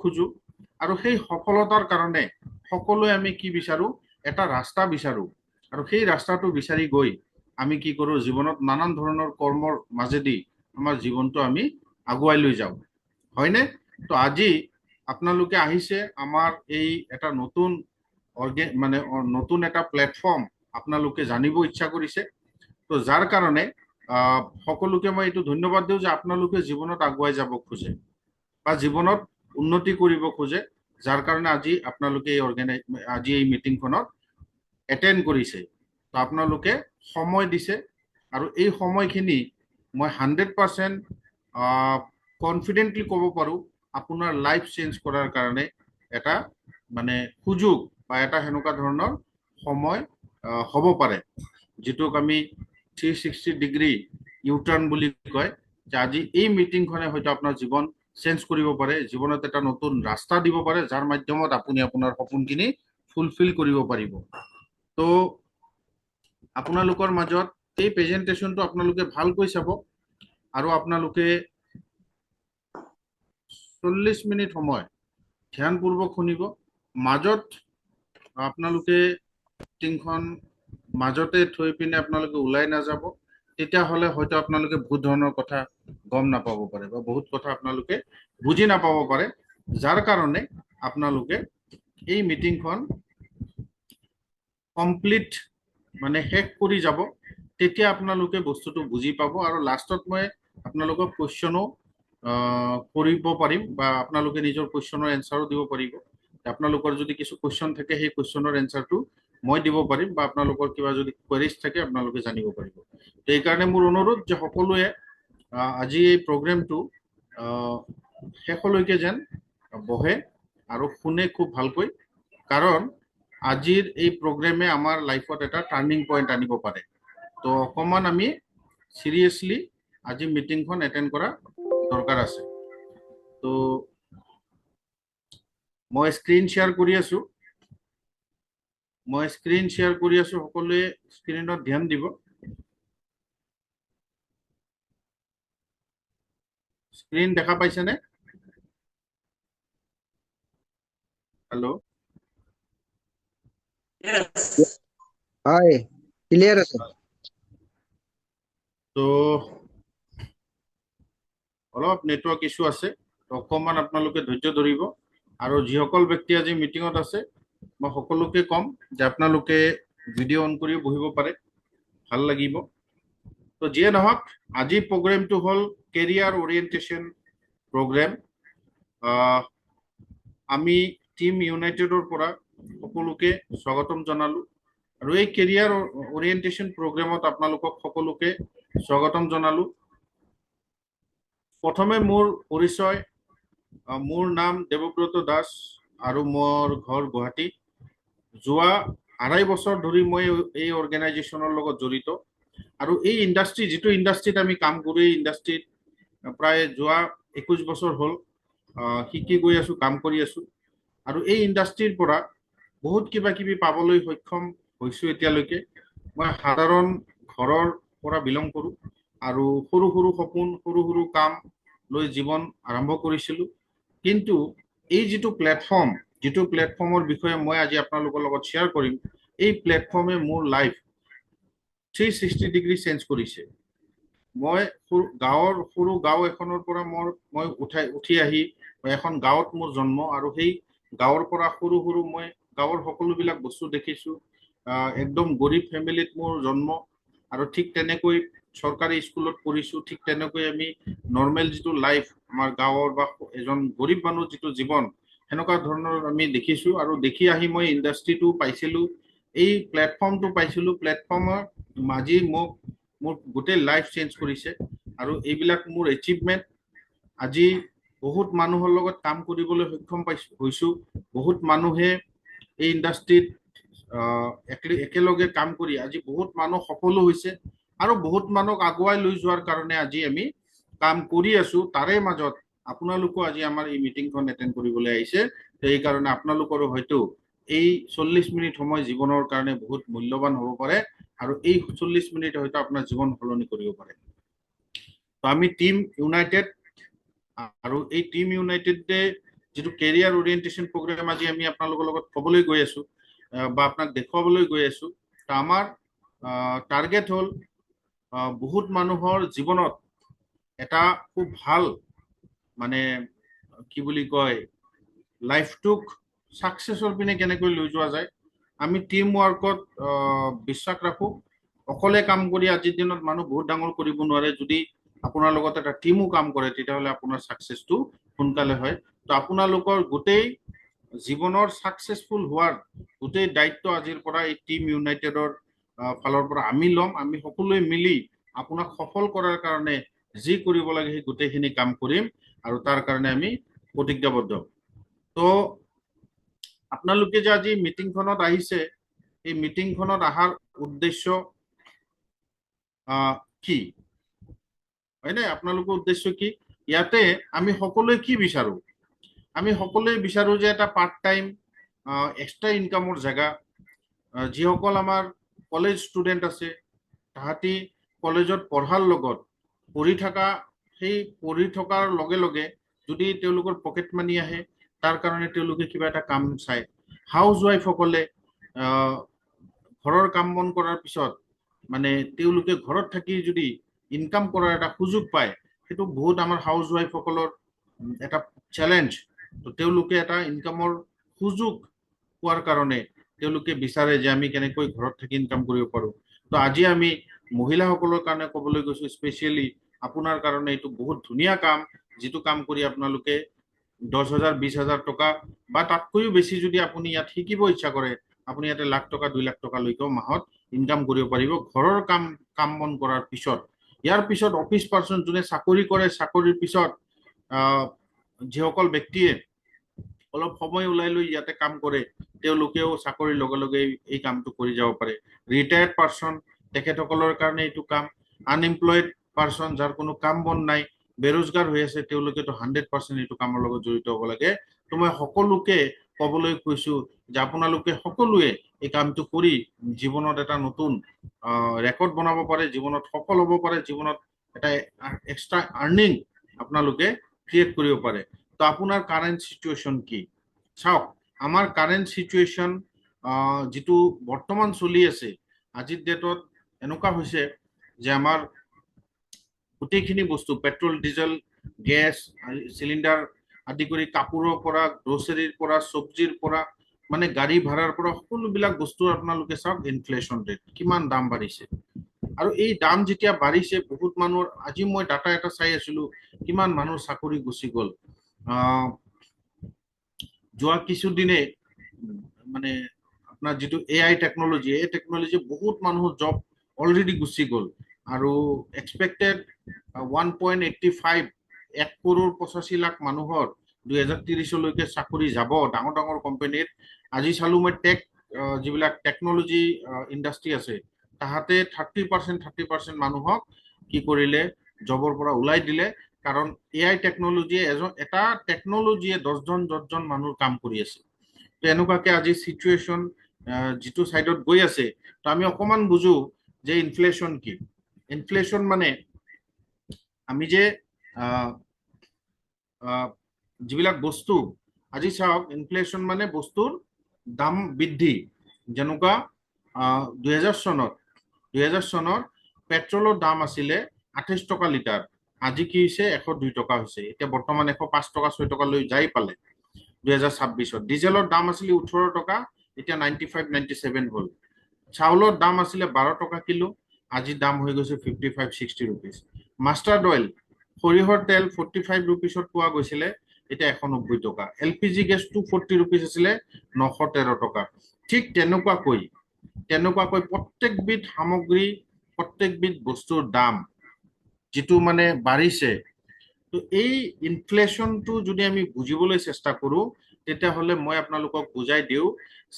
খোজো আৰু সেই সফলতাৰ কাৰণে সকলোৱে আমি কি বিচাৰো এটা ৰাস্তা বিচাৰো আৰু সেই ৰাস্তাটো বিচাৰি গৈ আমি কি কৰো জীৱনত নানান ধৰণৰ কৰ্মৰ মাজেদি আমাৰ জীৱনটো আমি আগুৱাই লৈ যাওঁ হয়নে তো আজি আপোনালোকে আহিছে আমাৰ এই এটা নতুন মানে নতুন এটা প্লেটফৰ্ম আপোনালোকে জানিব ইচ্ছা কৰিছে তো যাৰ কাৰণে সকলোকে মই এইটো ধন্যবাদ দিওঁ যে আপোনালোকে জীৱনত আগুৱাই যাব খোজে বা জীৱনত উন্নতি কৰিব খোজে যাৰ কাৰণে আজি আপোনালোকে আজি এই মিটিংখনত এটেন্ড কৰিছে তো আপোনালোকে সময় দিছে আৰু এই সময়খিনি মই 100% কনফিডেন্টলি ক'ব পাৰো আপোনাৰ লাইফ চেঞ্জ কৰাৰ কাৰণে এটা মানে সুযোগ বা এটা সেনেকুৱা ধৰণৰ সময় হ'ব পাৰে যেটোক আমি 360 ডিগ্ৰী ইউটাৰ্ণ বুলি কয় যে আজি এই মিটিংখনে হয়তো আপোনাৰ জীৱন চেঞ্জ কৰিব পাৰে জীৱনত এটা নতুন ৰাস্তা দিব পাৰে যাৰ মাধ্যমত আপুনি আপোনাৰ সপোনখিনি ফুলফিল কৰিব পাৰিব তো আপোনালোকৰ মাজত এই প্ৰেজেন্টেশনটো আপোনালোকে ভালকৈ চাব আৰু আপোনালোকে 40 মিনিট সময় ধ্যানপূৰ্বক শুনিব মাজত আপোনালোকে মিটিংখন মাজতে থৈ পিনে আপোনালোকে ওলাই নাযাব তেতিয়াহ'লে হয়তো আপোনালোকে বহুত ধৰণৰ কথা গম নাপাব পাৰে বা বহুত কথা আপোনালোকে বুজি নাপাব পাৰে যাৰ কাৰণে আপোনালোকে এই মিটিংখন কমপ্লিট মানে শেষ কৰি যাব তেতিয়া আপোনালোকে বস্তুটো বুজি পাব আৰু লাষ্টত মই আপোনালোকক কোৱেশ্চনো কৰিব পাৰিম বা আপোনালোকে নিজৰ কোৱেশ্চনৰ এনসাৰো দিব পাৰিব আপোনালোকৰ যদি কিছু কোৱেশ্চন থাকে সেই কোৱেশ্চনৰ এনসাৰটো মই দিব পাৰিম বা আপোনালোকৰ কিবা যদি কোৱেৰিজ থাকে আপোনালোকে জানিব পাৰিব তো এই কাৰণে মোৰ অনুৰোধ যে সকলোৱে আজি এই প্ৰগ্ৰামটো শেষলৈকে যেন বহে আৰু শুনে খুব ভালকৈ কাৰণ আজিৰ এই প্ৰগ্ৰামে আমাৰ লাইফত এটা টাৰ্নিং পইণ্ট আনিব পাৰে তো অকমান আমি সিৰিয়াসলি আজি মিটিংখন এটেন্ড কৰা দৰকাৰ আছে তো মই স্ক্ৰীন শেয়াৰ কৰি আছো সকলোৱে স্ক্ৰীনত ধ্যান দিব স্ক্ৰীন দেখা পাইছেনে হেল্ল' হয় ক্লিয়াৰ আছে তো অলপ নেটৱৰ্ক ইছ্যু আছে অকমান আপোনালোকে ধৈৰ্য ধৰিব আৰু যিসকল ব্যক্তি আজি মিটিঙত আছে মই সকলোকে কম যে আপোনালোকে ভিডিঅ' অন কৰি বহিব পাৰে ভাল লাগিব তো যিয়ে নহওক আজি প্ৰগ্ৰামটো হ'ল কেৰিয়াৰ ওৰিয়েণ্টেশ্যন প্ৰগ্ৰাম আমি টিম ইউনাইটেডৰ পৰা সকলোকে স্বাগতম জনালো আৰু এই কেৰিয়াৰ ওৰিয়েণ্টেশ্যন প্ৰগ্ৰামত আপোনালোকক সকলোকে স্বাগতম জনালো প্ৰথমে মোৰ পৰিচয় মোৰ নাম দেৱব্ৰত দাস আৰু মোৰ ঘৰ গুৱাহাটী যোৱা 2.5 বছৰ ধৰি মই এই অৰ্গেনাইজেশ্যনৰ লগত জড়িত আৰু এই ইণ্ডাষ্ট্ৰি যেটো ইণ্ডাষ্ট্ৰিত আমি কাম কৰো এই ইণ্ডাষ্ট্ৰিত প্ৰায় যোৱা 21 বছৰ হ'ল শিকি গৈ আছো কাম কৰি আছো আৰু এই ইণ্ডাষ্ট্ৰিৰ পৰা বহুত কিবা কিবি পাবলৈ সক্ষম হৈছো এতিয়ালৈকে মই সাধাৰণ ঘৰৰ পৰা বিলং কৰো আৰু সৰু সৰু সপোন সৰু সৰু কাম লৈ জীৱন আৰম্ভ কৰিছিলো কিন্তু এই যেটো প্লেটফৰ্মৰ বিষয়ে মই আজি আপোনালোকৰ লগত শেয়াৰ কৰিম এই প্লেটফৰ্মে মোৰ লাইফ 360 ডিগ্ৰী চেঞ্জ কৰিছে মই সৰু গাঁও এখনৰ পৰা মই উঠি আহি এখন গাঁৱত মোৰ জন্ম আৰু সেই গাঁৱৰ পৰা সৰু সৰু মই গাঁৱৰ সকলোবিলাক বস্তু দেখিছো একদম গৰীব ফেমিলিত মোৰ জন্ম আৰু ঠিক তেনেকৈ চৰকাৰী স্কুলত পঢ়িছো ঠিক তেনেকৈ আমি নৰ্মেল যেটো লাইফ আমাৰ গাঁৱৰ বা এজন গৰীব মানুহ যেটো জীৱন হেনকা ধৰণৰ আমি দেখিছো আৰু দেখি আহি মই ইণ্ডাষ্ট্ৰিটো পাইছিলো এই প্লেটফৰ্মটো পাইছিলো প্লেটফৰ্মৰ আজি মোৰ গোটেই লাইফ চেঞ্জ কৰিছে আৰু এইবিলাক মোৰ এচিভমেন্ট আজি বহুত মানুহৰ লগত কাম কৰিবলৈ সক্ষম হৈছো বহুত মানুহে এই ইণ্ডাষ্ট্ৰিত একেলগে কাম কৰি আজি বহুত মানুহ সফল হৈছে আৰু বহুত মানুহক আগুৱাই লৈ যোৱাৰ কাৰণে আজি আমি কাম কৰি আছো তাৰে মাজত আপোনালোকো আজি আমাৰ এই মিটিংখন এটেন্ড কৰিবলৈ আহিছে এই কাৰণে আপোনালোকৰো হয়তো এই 40 মিনিট সময় জীৱনৰ কাৰণে বহুত মূল্যৱান হ'ব পাৰে আৰু এই 40 মিনিট হয়তো আপোনাৰ জীৱন সলনি কৰিব পাৰে তো আমি টিম ইউনাইটেড আৰু এই টিম ইউনাইটেডে যিটো কেৰিয়াৰ ওৰিয়েণ্টেশ্যন প্ৰগ্ৰেম আজি আমি আপোনালোকৰ লগত ক'বলৈ গৈ আছো বা আপোনাক দেখুৱাবলৈ গৈ আছো। আমাৰ টাৰ্গেট হ'ল বহুত মানুহৰ জীৱনত এটা খুব ভাল মানে কি বুলি কয় লাইফটোক ছাকচেছৰ পিনে কেনেকৈ লৈ যোৱা যায়। আমি টিম ৱৰ্কত বিশ্বাস ৰাখোঁ। অকলে কাম কৰি আজিৰ দিনত মানুহ বহুত ডাঙৰ কৰিব নোৱাৰে। যদি আপোনাৰ লগত এটা টিমো কাম কৰে তেতিয়াহ'লে আপোনাৰ ছাকচেছটো সোনকালে হয়। তো আপোনালোকৰ গোটেই জীৱনৰ ছাকচেছফুল হোৱাৰ গোটেই দায়িত্ব আজিৰ পৰা এই টিম ইউনাইটেডৰ ফালৰ পৰা আমি ল'ম। আমি সকলোৱে মিলি আপোনাক সফল কৰাৰ কাৰণে যি কৰিব লাগে সেই গোটেইখিনি কাম কৰিম আৰু তাৰ কাৰণে আমি প্ৰতিজ্ঞাবদ্ধ। তো আপোনালোকে যে আজি মিটিংখনত আহিছে, এই মিটিংখনত অহাৰ উদ্দেশ্য কি হয়নে? আপোনালোকৰ উদ্দেশ্য কি? ইয়াতে আমি সকলোৱে কি বিচাৰো? আমি সকলোৱে বিচাৰো যে এটা পাৰ্ট টাইম এক্সট্ৰা ইনকামৰ জেগা। যিসকল আমাৰ কলেজ ষ্টুডেণ্ট আছে তাহাঁতি কলেজত পঢ়াৰ লগত পঢ়ি থকাৰ লগে লগে যদি তেওঁলোকৰ পকেট মানি আহে তাৰ কাৰণে তেওঁলোকে কিবা এটা কাম চায়। হাউচ ৱাইফসকলে ঘৰৰ কাম বন কৰাৰ পিছত মানে তেওঁলোকে ঘৰত থাকি যদি ইনকাম কৰাৰ এটা সুযোগ পায়, সেইটো বহুত আমাৰ হাউচ ৱাইফসকলৰ এটা চেলেঞ্জ। তো তেওঁলোকে এটা ইনকামৰ সুযোগ পোৱাৰ কাৰণে তেওঁলোকে বিচাৰে যে আমি কেনেকৈ ঘৰত থাকি ইনকাম কৰিব পাৰোঁ। তো আজি আমি মহিলাসকলৰ কাৰণে ক'বলৈ গৈছোঁ, স্পেচিয়েলি আপোনাৰ কাৰণে এইটো বহুত ধুনীয়া কাম, যিটো কাম কৰি আপোনালোকে 10,000 20,000 টকা বা তাতকৈও বেছি যদি আপুনি ইয়াত শিকিব ইচ্ছা কৰে, আপুনি ইয়াতে লাখ টকা 2 লাখ টকালৈকেও মাহত ইনকাম কৰিব পাৰিব ঘৰৰ কাম বন কৰাৰ পিছত। ইয়াৰ পিছত অফিচ পাৰ্চন যোনে চাকৰি কৰে, চাকৰিৰ পিছত যিসকল ব্যক্তিয়ে অলপ সময় ওলাই লৈ ইয়াতে কাম কৰে তেওঁলোকেও চাকৰিৰ লগে লগে এই কামটো কৰি যাব পাৰে। ৰিটায়াৰ্ড পাৰ্চন তেখেতসকলৰ কাৰণে এইটো কাম। আনএমপ্লয়েড পাৰ্চন যাৰ কোনো কাম বন নাই, বেৰোজগাৰ হৈ আছে, তেওঁলোকেতো 100% এইটো কামৰ লগত জড়িত হ'ব লাগে। তো মই সকলোকে ক'বলৈ কৈছো যে আপোনালোকে সকলোৱে এই কামটো কৰি জীৱনত এটা নতুন ৰেকৰ্ড বনাব পাৰে, জীৱনত সফল হ'ব পাৰে, জীৱনত এটা এক্সট্ৰা আৰ্নিং আপোনালোকে ক্ৰিয়েট কৰিব পাৰে। তো আপোনাৰ কাৰেণ্ট চিটুৱেশ্যন কি? চাওক, আমাৰ কাৰেণ্ট চিটুৱেশ্যন যিটো বৰ্তমান চলি আছে আজিৰ ডেটত এনেকুৱা হৈছে যে আমাৰ গোটেইখিনি বস্তু পেট্ৰল, ডিজেল, গেছ চিলিণ্ডাৰ আদি কৰি কাপোৰৰ পৰা, গ্ৰচাৰীৰ পৰা, চব্জিৰ পৰা, মানে গাড়ী ভাড়াৰ পৰা সকলোবিলাক বস্তু আপোনালোকে চাওক ইনফ্লেশ্যন ৰেট কিমান দাম বাঢ়িছে। আৰু এই দাম যেতিয়া বাঢ়িছে বহুত মানুহৰ, আজি মই ডাটা এটা চাই আছিলো কিমান মানুহৰ চাকৰি গুচি গ'ল। যোৱা কিছুদিনে মানে আপোনাৰ যিটো AI টেকনলজি, এই টেকনলজি বহুত মানুহৰ জব অলৰেডি গুচি গ'ল আৰু এক্সপেক্টেড 1.85 1,85,00,000 মানুহৰ 2030লৈকে চাকৰি যাব ডাঙৰ ডাঙৰ কোম্পানীত। আজি চালো মই যিবিলাক টেকনলজি ইণ্ডাষ্ট্ৰী আছে তাহাঁতে 30% মানুহক কি কৰিলে, জবৰ পৰা ওলাই দিলে। কাৰণ AI টেকনলজিয়ে এটা টেকনলজিয়ে 10জন মানুহৰ কাম কৰি আছে। তো এনেকুৱাকে আজি চিটুৱেশ্যন যিটো চাইডত গৈ আছে, তো আমি অকমান বুজো যে ইনফ্লেশ্যন কি। ইনফ্লেশ্যন মানে আমি যে যিবিলাক বস্তু, আজি চাওক ইনফ্লেশ্যন মানে বস্তুৰ দাম বৃদ্ধি। যেনেকুৱা 2000 চনত পেট্ৰলৰ দাম আছিলে 28 টকা লিটাৰ, আজি কি হৈছে 102 টকা হৈছে। এতিয়া বৰ্তমান 105 টকা 6 টকা লৈ যাই পালে 2026ত। ডিজেলৰ দাম আছিলে 18 টকা, এতিয়া 95 97 হ'ল। চাউলৰ দাম আছিলে 12 টকা কিলো, আজি দাম হৈ গৈছে 55 60 ৰুপিজ। মাষ্টাৰ্ড অইল সৰিয়হৰ তেল 45 ৰুপিজত পোৱা গৈছিলে, এতিয়া 190 টকা। LPG গেছ 240 ৰুপিজ আছিলে, 913 টকা। ঠিক তেনেকুৱাকৈ প্ৰত্যেকবিধ সামগ্ৰী, প্ৰত্যেকবিধ বস্তুৰ দাম যিটো মানে বাঢ়িছে। তো এই ইনফ্লেশ্যনটো যদি আমি বুজিবলৈ চেষ্টা কৰো তেতিয়াহ'লে মই আপোনালোকক বুজাই দিওঁ।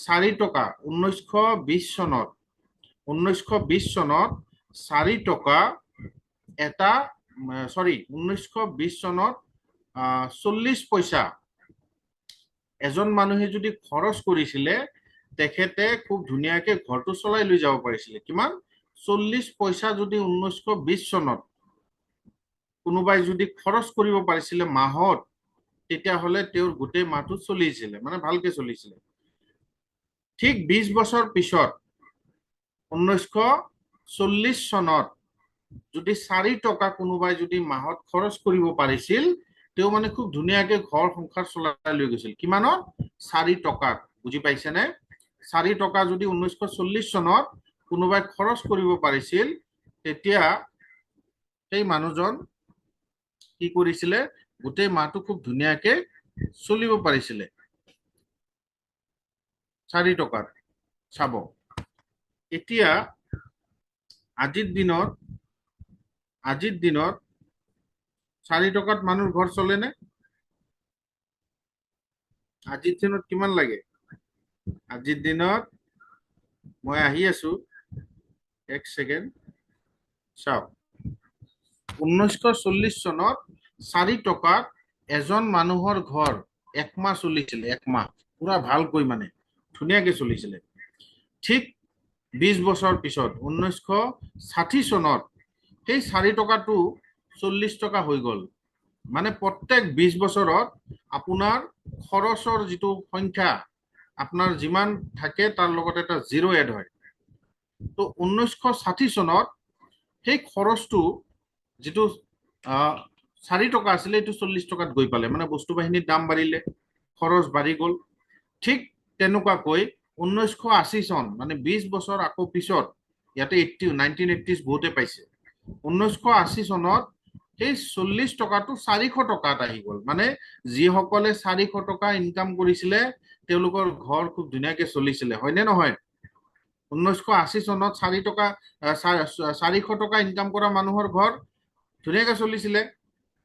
4 টকা 1920 চনত 4 টকা এটা 1920 চনত 40 পইচা এজন মানুহে যদি খৰচ কৰিছিলে তেখেতে খুব ধুনীয়াকে ঘৰটো চলাই লৈ যাব পাৰিছিলে। কিমান? 40 পইচা যদি 1920 চনত কোনোবাই যদি খৰচ কৰিব পাৰিছিলে মাহত, তেতিয়াহ'লে তেওঁৰ গোটেই মাহটো চলিছিলে, মানে ভালকে চলিছিলে। ঠিক 20 বছৰ পিছত 1940 চনত যদি 4 টকা কোনোবাই যদি মাহত খৰচ কৰিব পাৰিছিল, তেওঁ মানে খুব ধুনীয়াকে ঘৰ সংসাৰ চলাই লৈ গৈছিল। কিমানত? 4 টকাত। বুজি পাইছেনে? 4 টকা যদি 1940 চনত কোনোবাই খৰচ কৰিব পাৰিছিল, তেতিয়া সেই মানুহজন কি কৰিছিলে? গোটেই মাহটো খুব ধুনীয়াকে চলিব পাৰিছিলে 4 টকাত। চাব, এতিয়া আজিৰ দিনত 4 টকাত মানুহৰ ঘৰ চলেনে? আজিৰ দিনত কিমান লাগে? আজিৰ দিনত মই আহি আছো, এক ছেকেণ্ড চাওক। 1940 চনত 4 টকাত এজন মানুহৰ ঘৰ একমাহ চলিছিলে, একমাহ পুৰা ভালকৈ, মানে ধুনীয়াকে চলিছিলে। ঠিক 20 বছৰ পিছত 1960 চনত সেই 4 টকাটো 40 টকা হৈ গ'ল। মানে প্ৰত্যেক 20 বছৰত আপোনাৰ খৰচৰ যিটো সংখ্যা, আপোনাৰ যিমান থাকে তাৰ লগত এটা জিৰ' এড হয়। তো 1960 চনত সেই খৰচটো যিটো 4 টকা আছিলে, এইটো 40 টকাত গৈ পালে। মানে বস্তু বাহিনীৰ দাম বাঢ়িলে, খৰচ বাঢ়ি গ'ল। ঠিক তেনেকুৱাকৈ 1980 চন, মানে 20 বছৰ আকৌ পিছত, ইয়াতে 1980s বহুতে পাইছে। 1980 চনত সেই 40 টকাটো 400 টকাত আহি গ'ল। মানে যিসকলে 400 টকা ইনকাম কৰিছিলে, তেওঁলোকৰ ঘৰ খুব ধুনীয়াকে চলিছিলে, হয়নে নহয়? 1980 চনত 4 টকা 400 টকা ইনকাম কৰা মানুহৰ ঘৰ ধুনীয়াকে চলিছিলে।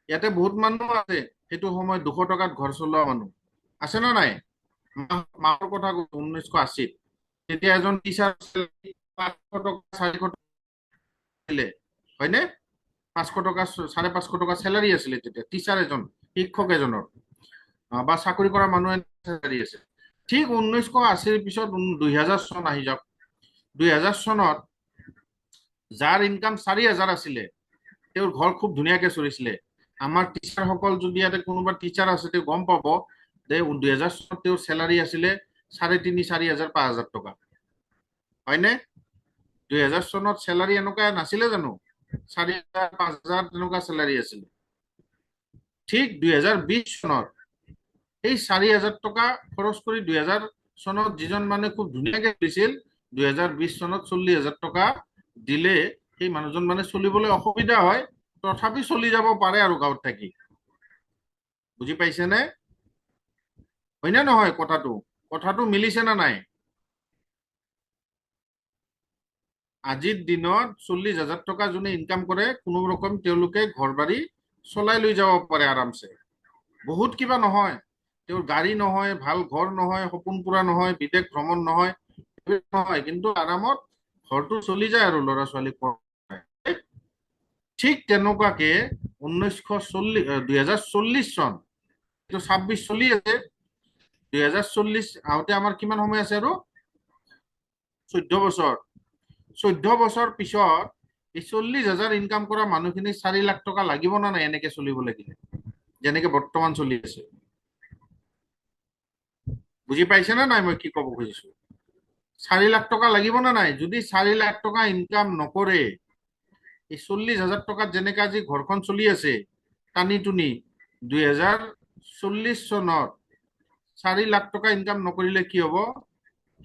ইয়াতে বহুত মানুহ আছে সেইটো সময়ত 200 টকাত ঘৰ চলোৱা মানুহ আছে না নাই? মাহৰ কথা কৈছো, 1980। তেতিয়া এজন টিচাৰ 500 টকা 400 টকা, হয়নে? 500 টকা 550 টকা চেলাৰী আছিলে তেতিয়া টিচাৰ এজন, শিক্ষক এজনৰ, বা চাকৰি কৰা মানুহে চেলাৰী আছে। ঠিক 1980ৰ পিছত 2000 চন আহি যাওক। 2000 চনত যাৰ ইনকাম 4000 আছিলে, তেওঁৰ ঘৰ খুব ধুনীয়াকে চলিছিলে। আমাৰ টিচাৰসকল যদি ইয়াতে কোনোবা টিচাৰ আছে, তেওঁ গম পাব যে 2000 চনত তেওঁৰ চেলাৰী আছিলে 3,500, 4,000, 5,000 টকা, হয়নে? 2000 চনত চেলাৰী এনেকুৱা নাছিলে জানো? 4,000, 5,000 তেনেকুৱা চেলাৰী আছিলে। ঠিক 2020 চনত এই 4,000 টকা খৰচ কৰি 2000 চনত যিজন মানে খুব ধুনীয়াকে দিছিল, 2020 চনত 40,000 টকা দিলে সেই মানুহজন মানে চলিবলৈ অসুবিধা হয়, তথাপি চলি যাব পাৰে আৰু গাঁৱত থাকি। বুজি পাইছেনে? হয়নে নহয়? কথাটো মিলিছে না নাই? আজিৰ দিনত 40,000 টকা যোনে ইনকাম কৰে, কোনো ৰকম তেওঁলোকে ঘৰ বাৰী চলাই লৈ যাব পাৰে আৰামছে। বহুত কিবা নহয়, তেওঁৰ গাড়ী নহয়, ভাল ঘৰ নহয়, সপোন পুৰা নহয়, বিদেশ ভ্ৰমণ নহয়, নহয়, কিন্তু আৰামত ঘৰটো চলি যায় আৰু ল'ৰা ছোৱালী পঢ়ায়। ঠিক তেনেকুৱাকে 2040 চন, এইটো 26 চলি আছে, 2040 আহোতে আমাৰ কিমান সময় আছে? আৰু 14 বছৰ। 14 বছৰ পিছত এই 40,000 ইনকাম কৰা মানুহখিনি 4 লাখ টকা লাগিব না নাই এনেকে চলিব লাগিলে, যেনেকে বৰ্তমান চলি আছে? বুজি পাইছে না নাই মই কি ক'ব খুজিছো? 4 লাখ টকা লাগিব না নাই? যদি 4 লাখ টকা ইনকাম নকৰে, এই 40,000 টকাত যেনেকে আজি ঘৰখন চলি আছে টানি টুনি, 2040 চনত 4 লাখ টকা ইনকাম নকৰিলে কি হ'ব?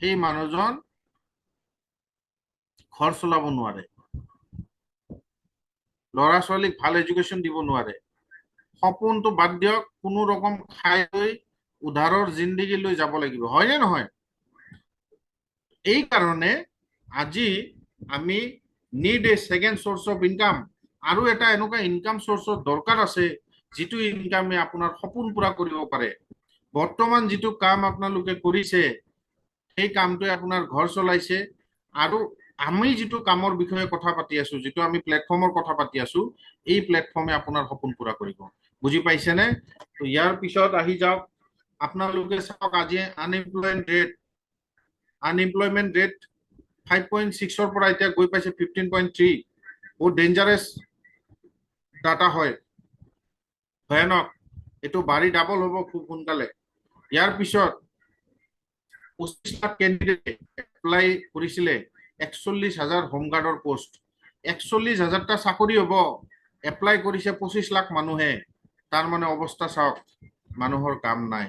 সেই মানুহজন ঘৰ চলাব নোৱাৰে, ল'ৰা ছোৱালীক ভাল এডুকেশ্যন দিব নোৱাৰে, সপোনটো বাদ দিয়ক, কোনো ৰকম খাই লৈ উধাৰৰ জিন্দগী লৈ যাব লাগিব, হয়নে নহয়? এই কাৰণে আজি আমি need a second source of income. আৰু এটা এনেকুৱা ইনকাম সোৰ্সৰ দৰকাৰ আছে যিটো ইনকামে আপোনাৰ সপোন পুৰা কৰিব পাৰে। বৰ্তমান যিটো কাম আপোনালোকে কৰিছে, সেই কামটোৱে আপোনাৰ ঘৰ চলাইছে, আৰু আমি যিটো কামৰ বিষয়ে কথা পাতি আছো, যিটো আমি প্লেটফৰ্মৰ কথা পাতি আছো, এই প্লেটফৰ্মে আপোনাৰ সপোন পুৰা কৰিব। বুজি পাইছেনে? তো ইয়াৰ পিছত আহি যাওক, আপোনালোকে চাওক আজি আনএমপ্লয়মেন্ট ৰেট 5.6 পৰা এতিয়া গৈ পাইছে 15.3। বহুত ডেঞ্জাৰাছ ডাটা হয়, ভয়ানক। এইটো বাঢ়ি ডাবল হ'ব খুব সোনকালে। ইয়াৰ পিছত 25 লাখ কেণ্ডিডেটে এপ্লাই কৰিছিলে 41,000 হোমগাৰ্ডৰ পোষ্ট। 41,000টা চাকৰি হ'ব, এপ্লাই কৰিছে 25 লাখ মানুহে। তাৰ মানে অৱস্থা চাওক, মানুহৰ কাম নাই,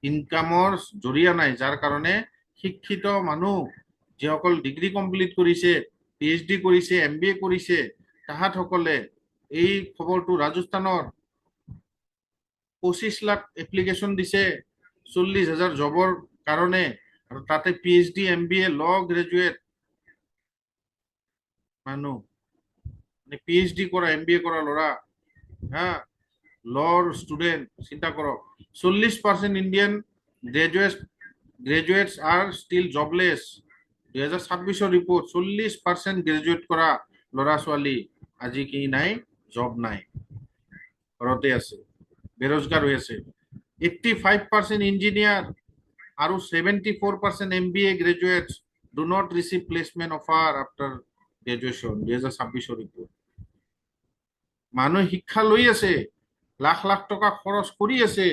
ইনকামৰ জৰিয়া নাই, যাৰ কাৰণে শিক্ষিত মানুহ যিসকল ডিগ্ৰী কমপ্লিট কৰিছে, PhD কৰিছে, MBA কৰিছে, তাহাঁতসকলে এই খবৰটো ৰাজস্থানৰ 25 লাখ এপ্লিকেশ্যন দিছে 40,000 জবৰ কাৰণে, আৰু তাতে PhD MBA ল গ্ৰেজুৱেট মানুহ, PhD কৰা MBA কৰা ল'ৰা, হা, লৰ ষ্টুডেণ্ট, চিন্তা কৰক। 40% Indian graduates are still jobless. 2026 report, 40% graduate কৰা ল'ৰা ছোৱালী আজি কি নাই, জব নাই, ঘৰতে আছে, বেৰোজগাৰ হৈ আছে। 85% ইঞ্জিনিয়াৰ আৰু 74% MBA graduates do not receive placement offer after graduation. 2026 report. মানুহে শিক্ষা লৈ আছে, লাখ লাখ টকা খৰচ কৰি আছে,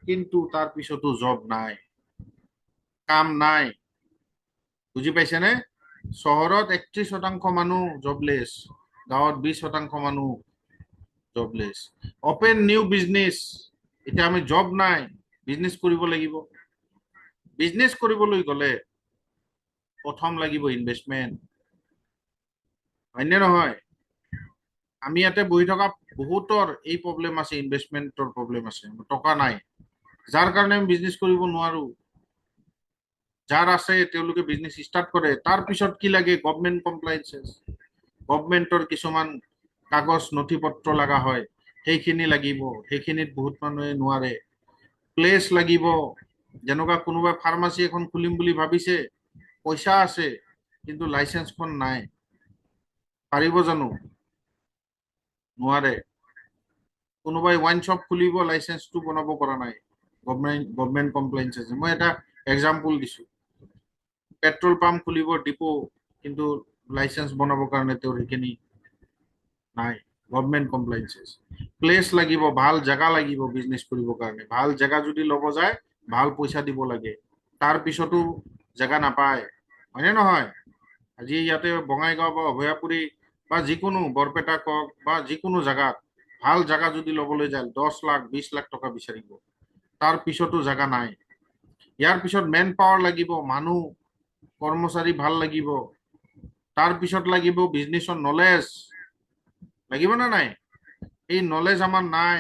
কিন্তু তাৰ পিছতো জব নাই, কাম নাই। বুজি পাইছেনে? চহৰত 31% মানুহ জবলেছ, গাঁৱত 20% মানুহ জবলেছ। অপেন নিউ বিজনেছ, এতিয়া আমি জব নাই, বিজনেছ কৰিব লাগিব। বিজনেছ কৰিবলৈ গ'লে প্ৰথম লাগিব ইনভেষ্টমেণ্ট, হয়নে নহয়? আমি ইয়াতে বহি থকা বহুতৰ এই প্ৰব্লেম আছে, ইনভেষ্টমেণ্টৰ প্ৰব্লেম আছে, টকা নাই, যাৰ কাৰণে আমি বিজনেছ কৰিব নোৱাৰো। যাৰ আছে তেওঁলোকে বিজনেছ ষ্টাৰ্ট কৰে। তাৰ পিছত কি লাগে? গভৰ্ণমেণ্ট কমপ্লায়েন্সেছ, গভৰ্ণমেণ্টৰ কিছুমান কাগজ নথি পত্ৰ লগা হয়, সেইখিনি লাগিব, সেইখিনিত বহুত মানুহে নোৱাৰে। প্লেচ লাগিব, যেনেকুৱা কোনোবাই ফাৰ্মাচী এখন খুলিম বুলি ভাবিছে, পইচা আছে কিন্তু লাইচেন্সখন নাই, পাৰিব জানো? নোৱাৰে। কোনোবাই ওৱাইন শ্বপ খুলিব, লাইচেন্সটো বনাব পৰা নাই, গভৰ্ণমেণ্ট কমপ্লায়েন্স আছে। মই এটা এক্সাম্পল দিছো, পেট্ৰল পাম্প খুলিব ডিপো, কিন্তু লাইচেন্স বনাবৰ কাৰণে তেওঁৰ সেইখিনি নাই, গভৰ্ণমেণ্ট কমপ্লায়েন্সেছ। প্লেচ লাগিব, ভাল জেগা লাগিব বিজনেছ কৰিবৰ কাৰণে, ভাল জেগা যদি ল'ব যায় ভাল পইচা দিব লাগে, তাৰ পিছতো জেগা নাপায়, হয়নে নহয়? আজি ইয়াতে বঙাইগাঁও বা অভয়াপুৰী বা যিকোনো বৰপেটা কওক বা যিকোনো জেগাত ভাল জেগা যদি ল'বলৈ যায় 10 লাখ 20 লাখ টকা বিচাৰিব, তাৰ পিছতো জেগা নাই। ইয়াৰ পিছত মেন পাৱাৰ লাগিব, মানুহ কৰ্মচাৰী ভাল লাগিব, তাৰ পিছত লাগিব বিজনেছৰ নলেজ, লাগিব নে নাই? এই নলেজ আমাৰ নাই,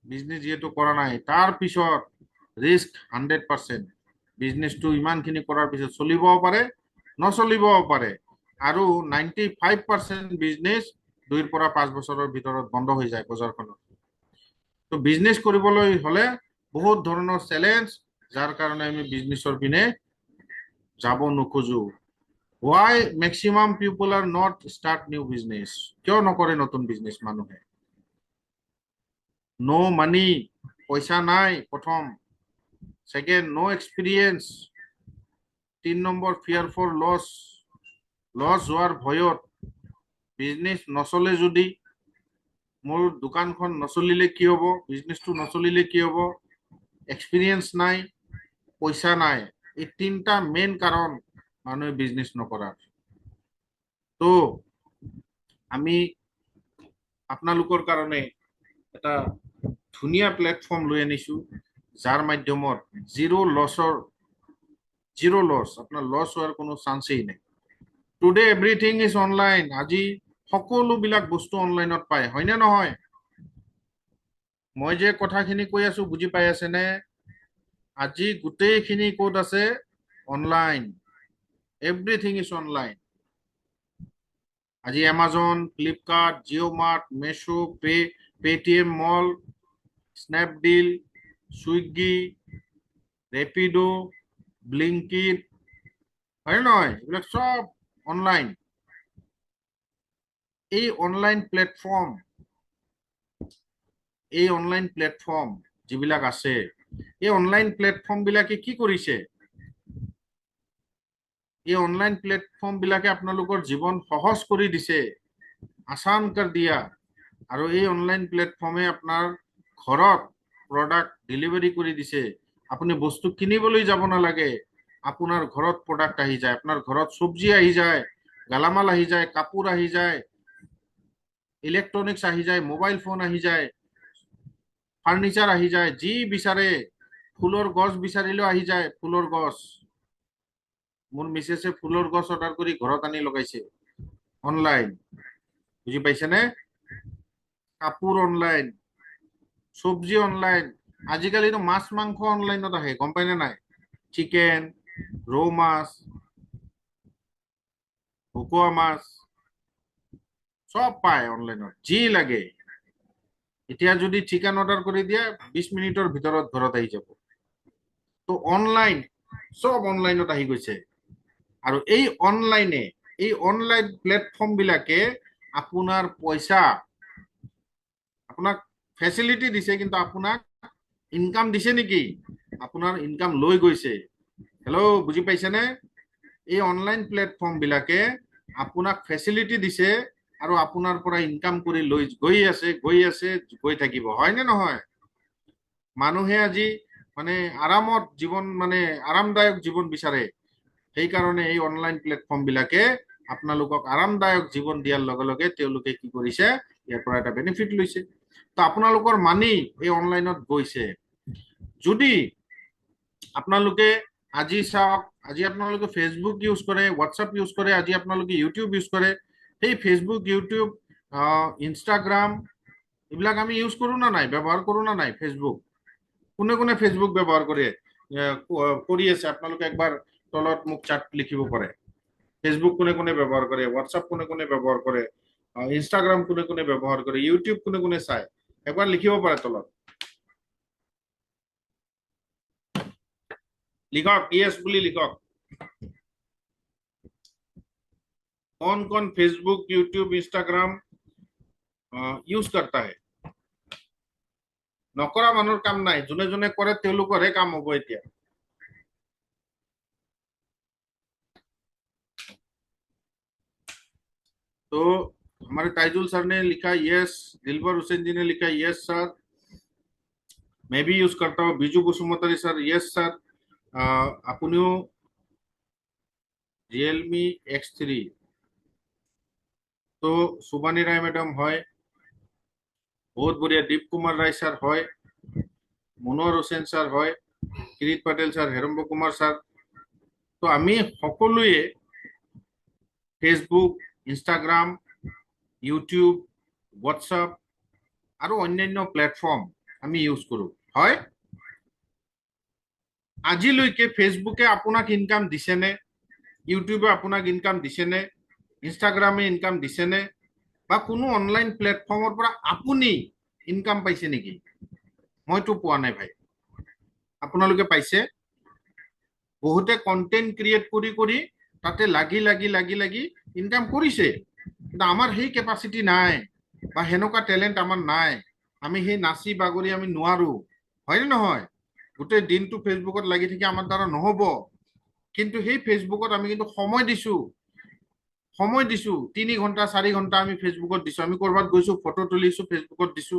বিজনেছ যিহেতু কৰা নাই। তাৰ পিছত ৰিস্ক 100%, বিজনেছটো ইমানখিনি কৰাৰ পিছত চলিবও পাৰে, নচলিবও পাৰে, আৰু 95% বিজনেছ 2 পৰা 5 বছৰৰ ভিতৰত বন্ধ হৈ যায় বজাৰখনত। তো বিজনেছ কৰিবলৈ হলে বহুত ধৰণৰ চেলেঞ্জ, যাৰ কাৰণে আমি বিজনেছৰ পিনে যাব নোখোজো। Why maximum people are not start new business? কিয় নকৰে নতুন বিজনেছ মানুহে? নো মানি, পইচা নাই প্ৰথম। Second, no experience. 3 number, fear for loss, loss হোৱাৰ ভয়ত। বিজনেছ নচলে যদি, মোৰ দোকানখন নচলিলে কি হ'ব, বিজনেছটো নচলিলে কি হ'ব? এক্সপিৰিয়েন্স নাই, পইচা নাই। এই 3টা মেইন কাৰণ মানুহে বিজনেছ নকৰাৰ। তো আমি আপোনালোকৰ কাৰণে এটা ধুনীয়া প্লেটফৰ্ম লৈ আনিছো, যাৰ মাধ্যমত জিৰ' লছ, আপোনাৰ লছ হোৱাৰ কোনো চান্সেই নাই। টুডে এভৰিথিং ইজ অনলাইন, আজি সকলোবিলাক বস্তু অনলাইনত পায়, হয়নে নহয়? মই যে কথাখিনি কৈ আছো বুজি পাই আছেনে? আজি গোটেইখিনি ক'ত আছে? Online, everything is online. আজি Amazon, Flipkart, Jio' mart, Meesho, Paytm mall, Snapdeal, Swiggy, Rapido, Blinkit, হয় নহয়? এইবিলাক সব অনলাইন। এই অনলাইন প্লেটফৰ্ম যিবিলাক আছে, এই অনলাইন প্লেটফৰ্ম বিলাকে কি কৰিছে? এই অনলাইন প্লেটফৰ্ম বিলাকে আপোনালোকৰ জীৱন সহজ কৰি দিছে, আসান কৰ দিয়া। আৰু এই অনলাইন প্লেটফৰ্মে আপোনাৰ ঘৰত প্ৰডাক্ট ডেলিভাৰী কৰি দিছে। আপুনি বস্তু কিনিবলৈ যাব নালাগে, আপোনাৰ ঘৰত প্ৰডাক্ট আহি যায়, আপোনাৰ ঘৰত চব্জি আহি যায়, গেলামাল আহি যায়, কাপোৰ আহি যায়, ইলেক্ট্ৰনিক্স আহি যায়, মোবাইল ফোন আহি যায়, ফাৰ্নিচাৰ আহি যায়, যি বিচাৰে, ফুলৰ গছ বিচাৰিলেও আহি যায়, ফুলৰ গছ। মোৰ মিছেছে ফুলৰ গছ অৰ্ডাৰ কৰি ঘৰত আনি লগাইছে অনলাইন, বুজি পাইছেনে? কাপোৰ অনলাইন, চব্জি অনলাইন, আজিকালিতো মাছ মাংস অনলাইনত আহে, গম পাইনে নাই? চিকেন, ৰৌ মাছ, ভকুৱা মাছ, সব পায় অনলাইনত, যি লাগে। এতিয়া যদি চিকেন অৰ্ডাৰ কৰি দিয়ে 20 মিনিটৰ ভিতৰত ঘৰত আহি যাব। তো অনলাইন, সব অনলাইনত আহি গৈছে। আৰু এই অনলাইন প্লেটফৰ্ম বিলাকে আপোনাৰ পইচা, আপোনাক ফেচিলিটি দিছে, কিন্তু আপোনাক ইনকাম দিছে নেকি? আপোনাৰ ইনকাম লৈ গৈছে। হেল্ল', বুজি পাইছেনে? এই অনলাইন প্লেটফৰ্ম বিলাকে আপোনাক ফেচিলিটি দিছে আৰু আপোনাৰ পৰা ইনকাম কৰি লৈ গৈ আছে, গৈ থাকিব, হয় নে নহয়? মানুহে আজি মানে আৰামত জীৱন, মানে আৰামদায়ক জীৱন বিচাৰে। সেইকাৰণে এই অনলাইন প্লেটফৰ্ম বিলাকে আপোনালোকক আৰামদায়ক জীৱন দিয়াৰ লগে লগে তেওঁলোকে কি কৰিছে, ইয়াৰ পৰা এটা বেনিফিট লৈছে। তো আপোনালোকৰ মানি এই অনলাইনত গৈছে। যদি আপোনালোকে আজি চাওক, আজি আপোনালোকে ফেচবুক ইউজ কৰে, হোৱাটছআপ ইউজ কৰে, আজি আপোনালোকে ইউটিউব ইউজ কৰে, সেই ফেচবুক, ইউটিউব, ইনষ্টাগ্ৰাম এইবিলাক আমি ইউজ কৰো না নাই, ব্যৱহাৰ কৰো না নাই? ফেচবুক, কোনে কোনে ফেচবুক ব্যৱহাৰ কৰে, কৰি আছে? আপোনালোকে একবাৰ তলত মোক চাট লিখিব পাৰে। ফেচবুক কোনে কোনে ব্যৱহাৰ কৰে, হোৱাটছআপ কোনে কোনে ব্যৱহাৰ কৰে, ইনষ্টাগ্ৰাম কোনে কোনে ব্যৱহাৰ কৰে, ইউটিউব কোনে কোনে চায়, একবাৰ লিখিব পাৰে তলত। লিখক, ইয়েস বুলি লিখক। कौन कौन फेसबुक, यूट्यूब, इंस्टाग्राम यूज करता है? নকৰা মানুহৰ কাম নাই, যোনে যোনে কৰে তেওঁলোকৰহে কাম হ'ব এতিয়া। तो हमारे ताइजुल सर ने लिखा यस, दिलबर हुसैन जी ने लिखा यस सर, मैं भी यूज करता हूँ। Biju Basumatary sir yes sir, अपनियो रियलमी X3, तो सुबानी राय मैडम है, बहुत बढ़िया। दीप कुमार राय सर है, मनोहर हुसैन सर है, किरीट पटेल सर, हेरम्ब कुमार सर। तो आमी সকলোৱে ফেসবুক, ইনষ্টাগ্ৰাম, ইউটিউব, হোৱাটছআপ আৰু অন্যান্য প্লেটফৰ্ম আমি ইউজ কৰো, হয়? আজিলৈকে ফেসবুকে আপোনাক ইনকাম দিছেনে? ইউটিউবে আপোনাক ইনকাম দিছেনে? ইনষ্টাগ্ৰামে ইনকাম দিছেনে? বা কোনো অনলাইন প্লেটফৰ্মৰ পৰা আপুনি ইনকাম পাইছে নেকি? মইতো পোৱা নাই ভাই। আপোনালোকে পাইছে? বহুতে কন্টেন্ট ক্ৰিয়েট কৰি কৰি তাতে লাগি লাগি লাগি লাগি ইনকাম কৰিছে, কিন্তু আমাৰ সেই কেপাচিটি নাই বা সেনেকুৱা টেলেণ্ট আমাৰ নাই। আমি সেই নাচি বাগৰি আমি নোৱাৰো, হয়নে নহয়? গোটেই দিনটো ফেচবুকত লাগি থাকি আমাৰ দ্বাৰা নহব, কিন্তু সেই ফেচবুকত আমি কিন্তু সময় দিছো 3 ঘন্টা 4 ঘন্টা আমি ফেচবুকত দিছো। আমি কৰবাত গৈছো, ফটো তুলিছো, ফেচবুকত দিছো।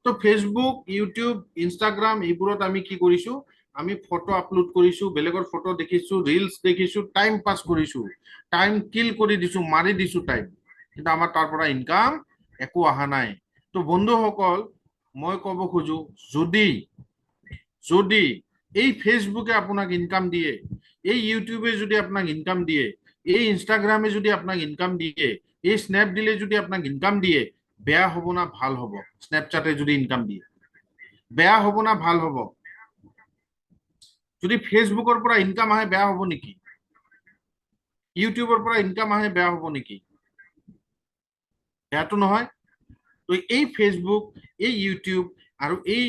তো ফেচবুক, ইউটিউব, ইনষ্টাগ্ৰাম এইবোৰত আমি কি কৰিছো, আমি ফটো আপলোড কৰিছো, বেলেগৰ ফটো দেখিছো, ৰিলছ দেখিছো, টাইম পাছ কৰিছো, টাইম কিল কৰি দিছো, মাৰি দিছো টাইম, কিন্তু আমাৰ তাৰ পৰা ইনকাম একো অহা নাই। তো বন্ধুসকল, মই ক'ব খোজো, যদি যদি এই ফেসবুকে আপনাক ইনকাম দিয়ে, এই ইউটিউবে যদি আপনাক ইনকাম দিয়ে, এই ইনষ্টাগ্রামে যদি আপনাক ইনকাম দিয়ে, এই স্ন্যাপডিলে যদি আপনাক ইনকাম দিয়ে, বেয়া হব না ভাল হব? স্ন্যাপচ্যাটে যদি ইনকাম দিয়ে বেয়া হব না ভাল হব? যদি ফেসবুকৰ পৰা ইনকাম আহে বেয়া হব নেকি? ইউটিউবৰ পৰা ইনকাম আহে বেয়া হব নেকি? বেয়াটো নহয়। তো এই ফেসবুক, এই ইউটিউব আৰু এই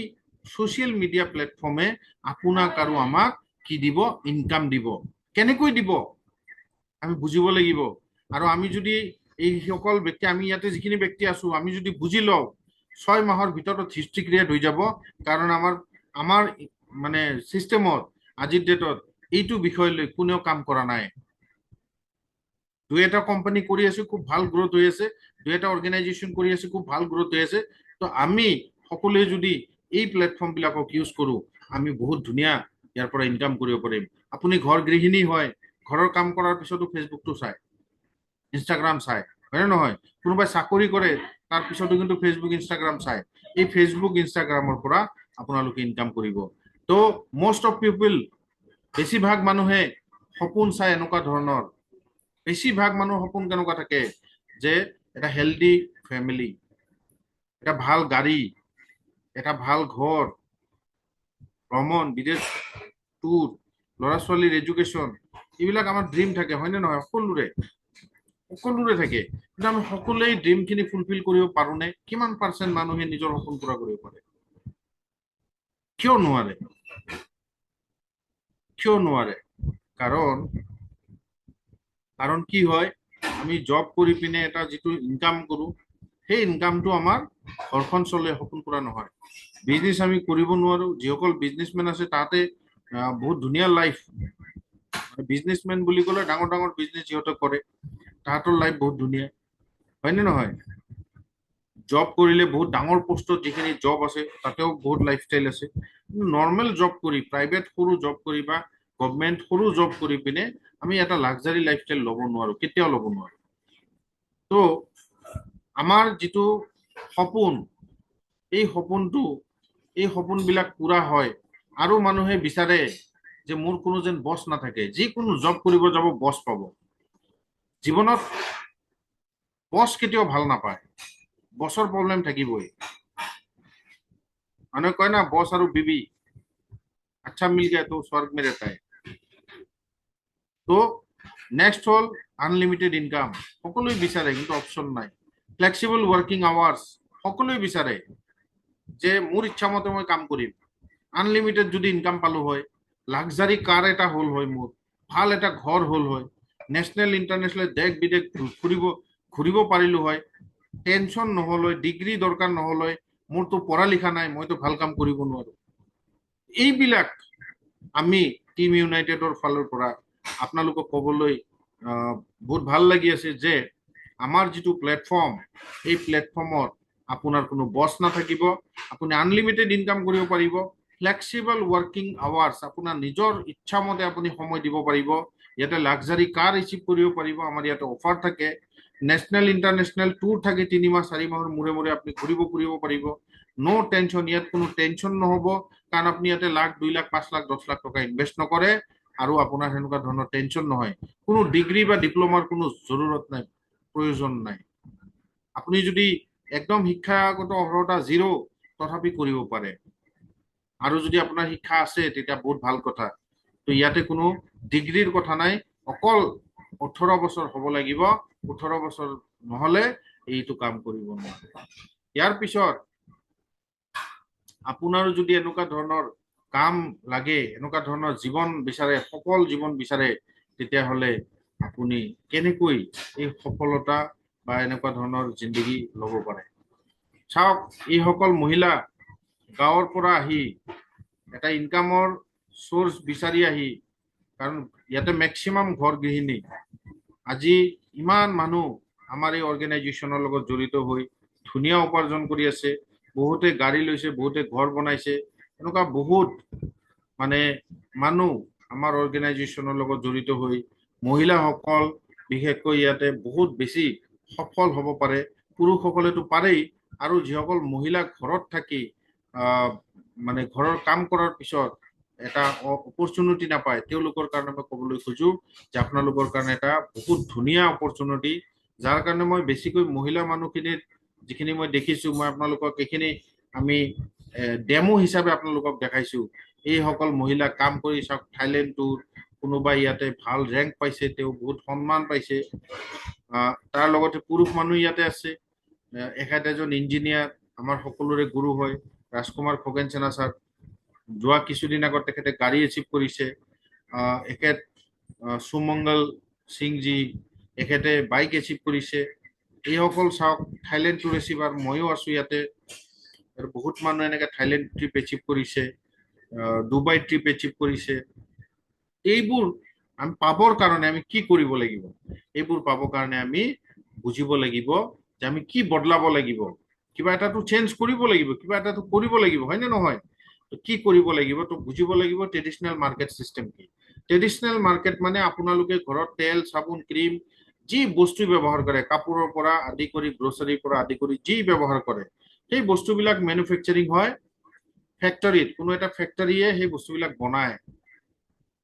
সোশ্যাল মিডিয়া প্লেটফৰ্মে আপোনাক আৰু আমাক কি দিব? ইনকাম দিব। কেনেকৈ দিব আমি বুজিব লাগিব। আৰু আমি যদি এই সকল ব্যক্তি, আমি ইয়াতে যিখিনি ব্যক্তি আছো, আমি যদি বুজি লওঁ, 6 মাহৰ ভিতৰত হিষ্ট্ৰী ক্ৰিয়েট হৈ যাব। কাৰণ আমাৰ মানে সিস্টেমত আজিৰ ডেটত এইটো বিষয় লৈ কোনেও কাম কৰা নাই। দুই এটা কোম্পানী কৰি আছে, খুব ভাল গ্ৰোথ হৈ আছে, দুই এটা অৰ্গেনাইজেশ্যন কৰি আছে, খুব ভাল গ্ৰোথ হৈ আছে। তো আমি সকলোৱে যদি এই প্লেটফৰ্ম বিলাকক ইউজ কৰোঁ, আমি বহুত ধুনীয়া ইয়াৰ পৰা ইনকাম কৰিব পাৰিম। আপুনি ঘৰ গৃহিণী হয়, ঘৰৰ কাম কৰাৰ পিছতো ফেচবুকটো চায়, ইনষ্টাগ্ৰাম চায়, হয়নে নহয়? কোনোবাই চাকৰি কৰে, তাৰ পিছতো কিন্তু ফেচবুক ইনষ্টাগ্ৰাম চায়। এই ফেচবুক ইনষ্টাগ্ৰামৰ পৰা আপোনালোকে ইনকাম কৰিব। তো মষ্ট অফ পিপল, বেছিভাগ মানুহে সপোন চায় এনেকুৱা ধৰণৰ। বেছিভাগ মানুহৰ সপোন কেনেকুৱা থাকে যে এটা হেল্ডি ফেমিলি, এটা ভাল গাড়ী, এটা ভাল ঘৰ, ভ্ৰমণ, বিদেশ টুৰ, ল'ৰা ছোৱালীৰ এডুকেশ্যন, এইবিলাক আমাৰ ড্ৰিম থাকে, হয়নে নহয়? সকলোৰে থাকে। কিন্তু আমি সকলোৱে ড্ৰিমখিনি ফুলফিল কৰিব পাৰোঁনে? কিমান পাৰ্চেণ্ট মানুহে নিজৰ সপোন পূৰা কৰিব পাৰে? কিয় নোৱাৰে? কিয় নোৱাৰে? কাৰণ কি হয়, আমি জব কৰি পিনে এটা যিটো ইনকাম কৰোঁ, সেই ইনকামটো আমাৰ ঘৰখন চলে, সপোন পূৰা নহয়। বিজনেছ আমি কৰিব নোৱাৰোঁ। যিসকল বিজনেছমেন আছে তাতে বহুত ধুনীয়া লাইফ। বিজনেছমেন বুলি ক'লে ডাঙৰ ডাঙৰ বিজনেছ যিহঁতে কৰে, তাহাঁতৰ লাইফ বহুত ধুনীয়া, হয়নে নহয়? জব কৰিলে বহুত ডাঙৰ পোষ্টত যিখিনি জব আছে তাতেও বহুত লাইফষ্টাইল আছে। নৰ্মেল জব কৰি, প্ৰাইভেট সৰু জব কৰি বা গভমেণ্ট সৰু জব কৰি পিনে আমি এটা লাক্সাৰী লাইফষ্টাইল ল'ব নোৱাৰোঁ, কেতিয়াও ল'ব নোৱাৰোঁ। তো আমাৰ যিটো সপোন, এই সপোনবিলাক পূৰা হয়। আৰু মানুহে বিচাৰে যে মোৰ কোনো যেন বছ নাথাকে, যিকোনো জব কৰিব যাব বছ পাব। জীৱনত বছ কেতিয়াও ভাল নাপায়, বছৰ প্ৰব্লেম থাকিবই। মানুহে কয় না, বছ আৰু বিবি আচ্ছা মিল গয়া তো স্বৰ্গ মে ৰেহতা হে। তো নেক্সট হ'ল আনলিমিটেড ইনকাম। সকলোৱে বিচাৰে, কিন্তু অপশ্যন নাই। ফ্লেক্সিবল ৱৰ্কিং আৱাৰ্ছ, সকলোৱে বিচাৰে যে মোৰ ইচ্ছা মতে মই কাম কৰিম। আনলিমিটেড যদি ইনকাম পালোঁ হয়, লাক্সাৰী কাৰ এটা হ'ল হয়, মোৰ ভাল এটা ঘৰ হ'ল হয়, নেশ্যনেল ইণ্টাৰনেশ্যনেল দেশ বিদেশ ঘূৰিব পাৰিলোঁ হয়, টেনশ্যন নহ'ল হয়, ডিগ্ৰী দৰকাৰ নহ'ল হয়, মোৰতো পঢ়া লিখা নাই, মইতো ভাল কাম কৰিব নোৱাৰোঁ। এইবিলাক আমি টিম ইউনাইটেডৰ ফালৰ পৰা আপোনালোকক ক'বলৈ বহুত ভাল লাগি আছে যে আমাৰ যিটো প্লেটফৰ্ম, এই প্লেটফৰ্মত আপোনাৰ কোনো বছ নাথাকিব, আপুনি আনলিমিটেড ইনকাম কৰিব পাৰিব। ফ্লেক্সিবল ৱৰ্কিং আৱাৰ্ছ, আপোনাৰ নিজৰ ইচ্ছা মতে আপুনি সময় দিব পাৰিব। ইয়াতে লাক্সাৰী কাৰ ৰিচিভ কৰিব পাৰিব, আমাৰ ইয়াতে অফাৰ থাকে। নেশ্যনেল ইণ্টাৰনেশ্যনেল টুৰ থাকে, 3 মাহ 4 মাহৰ মূৰে মূৰে আপুনি ঘূৰিব ফুৰিব পাৰিব। ন' টেনশ্যন, ইয়াত কোনো টেনশ্যন নহ'ব, কাৰণ আপুনি ইয়াতে লাখ 2 লাখ 5 লাখ 10 লাখ টকা ইনভেষ্ট নকৰে, আৰু আপোনাৰ সেনেকুৱা ধৰণৰ টেনশ্যন নহয়। কোনো ডিগ্ৰী বা ডিপ্ল'মাৰ কোনো জৰুৰত নাই, প্ৰয়োজন নাই। আপুনি যদি একদম শিক্ষাগত অৰ্হতা জিৰ' তথাপি কৰিব পাৰে, আৰু যদি আপোনাৰ শিক্ষা আছে তেতিয়া বহুত ভাল কথা। তো ইয়াতে কোনো ডিগ্ৰীৰ কথা নাই, অকল 18 বছৰ হ'ব লাগিব। 18 বছৰ নহ'লে এইটো কাম কৰিব নোৱাৰে। ইয়াৰ পিছত আপোনাৰো যদি এনেকুৱা ধৰণৰ কাম লাগে, এনেকুৱা ধৰণৰ জীৱন বিচাৰে, সফল জীৱন বিচাৰে, তেতিয়াহ'লে আপুনি কেনেকৈ এই সফলতা বা এনেকুৱা ধৰণৰ জিন্দগী ল'ব পাৰে? চাওক, এইসকল মহিলা গাঁৱৰ পৰা আহি এটা ইনকামৰ চ'ৰ্চ বিচাৰি আহি, কাৰণ ইয়াতে মেক্সিমাম ঘৰ গৃহিণী, আজি ইমান মানুহ আমাৰ এই অৰ্গেনাইজেশ্যনৰ লগত জড়িত হৈ ধুনীয়া উপাৰ্জন কৰি আছে। বহুতে গাড়ী লৈছে, বহুতে ঘৰ বনাইছে। এনেকুৱা বহুত মানে মানুহ আমাৰ অৰ্গেনাইজেশ্যনৰ লগত জড়িত হৈ, মহিলাসকল বিশেষকৈ ইয়াতে বহুত বেছি সফল হ'ব পাৰে। পুৰুষসকলেতো পাৰেই, আৰু যিসকল মহিলা ঘৰত থাকি মানে ঘৰৰ কাম কৰাৰ পিছত এটা অপৰচুনিটি নাপায়, তেওঁলোকৰ কাৰণে মই ক'বলৈ খোজো যে আপোনালোকৰ কাৰণে এটা বহুত ধুনীয়া অপৰচুনিটি, যাৰ কাৰণে মই বেছিকৈ মহিলা মানুহখিনিৰ যিখিনি মই দেখিছোঁ, মই আপোনালোকক এইখিনি আমি ডেমো হিচাপে আপোনালোকক দেখাইছোঁ। এইসকল মহিলা কাম কৰি চাওক, থাইলেণ্ড টুৰ, কোনোবাই ইয়াতে ভাল ৰেংক পাইছে, তেওঁ বহুত সন্মান পাইছে। তাৰ লগতে পুৰুষ মানুহ ইয়াতে আছে। এখেত এজন ইঞ্জিনিয়াৰ, আমাৰ সকলোৰে গুৰু হয়, ৰাজকুমাৰ খগেন সেনা ছাৰ। যোৱা কিছুদিন আগত তেখেতে গাড়ী এচিভ কৰিছে। এখেত সুমংগল সিংজী, এখেতে বাইক এচিভ কৰিছে। এইসকল চাওক থাইলেণ্ড টুৰ এচিভাৰ, ময়ো আছোঁ ইয়াতে। আৰু বহুত মানুহ এনেকৈ থাইলেণ্ড ট্ৰিপ এচিভ কৰিছে, ডুবাই ট্ৰিপ এচিভ কৰিছে। এইবোৰ আমি পাবৰ কাৰণে আমি কি কৰিব লাগিব? এইবোৰ পাবৰ কাৰণে আমি বুজিব লাগিব যে আমি কি বদলাব লাগিব। কিবা এটাতো চেঞ্জ কৰিব লাগিব, কিবা এটাতো কৰিব লাগিব, হয় নে নহয়? তো কি কৰিব লাগিব, তো বুজিব লাগিব ট্ৰেডিশনেল মাৰ্কেট চিষ্টেম কি। ট্ৰেডিশনেল মাৰ্কেট মানে আপোনালোকে ঘৰত তেল, চাবোন, ক্ৰীম যি বস্তু ব্যৱহাৰ কৰে, কাপোৰৰ পৰা আদি কৰি গ্ৰচাৰীৰ পৰা আদি কৰি যি ব্যৱহাৰ কৰে, সেই বস্তুবিলাক মেনুফেকচাৰিং হয় ফেক্টৰীত। কোনো এটা ফেক্টৰীয়ে সেই বস্তুবিলাক বনায়,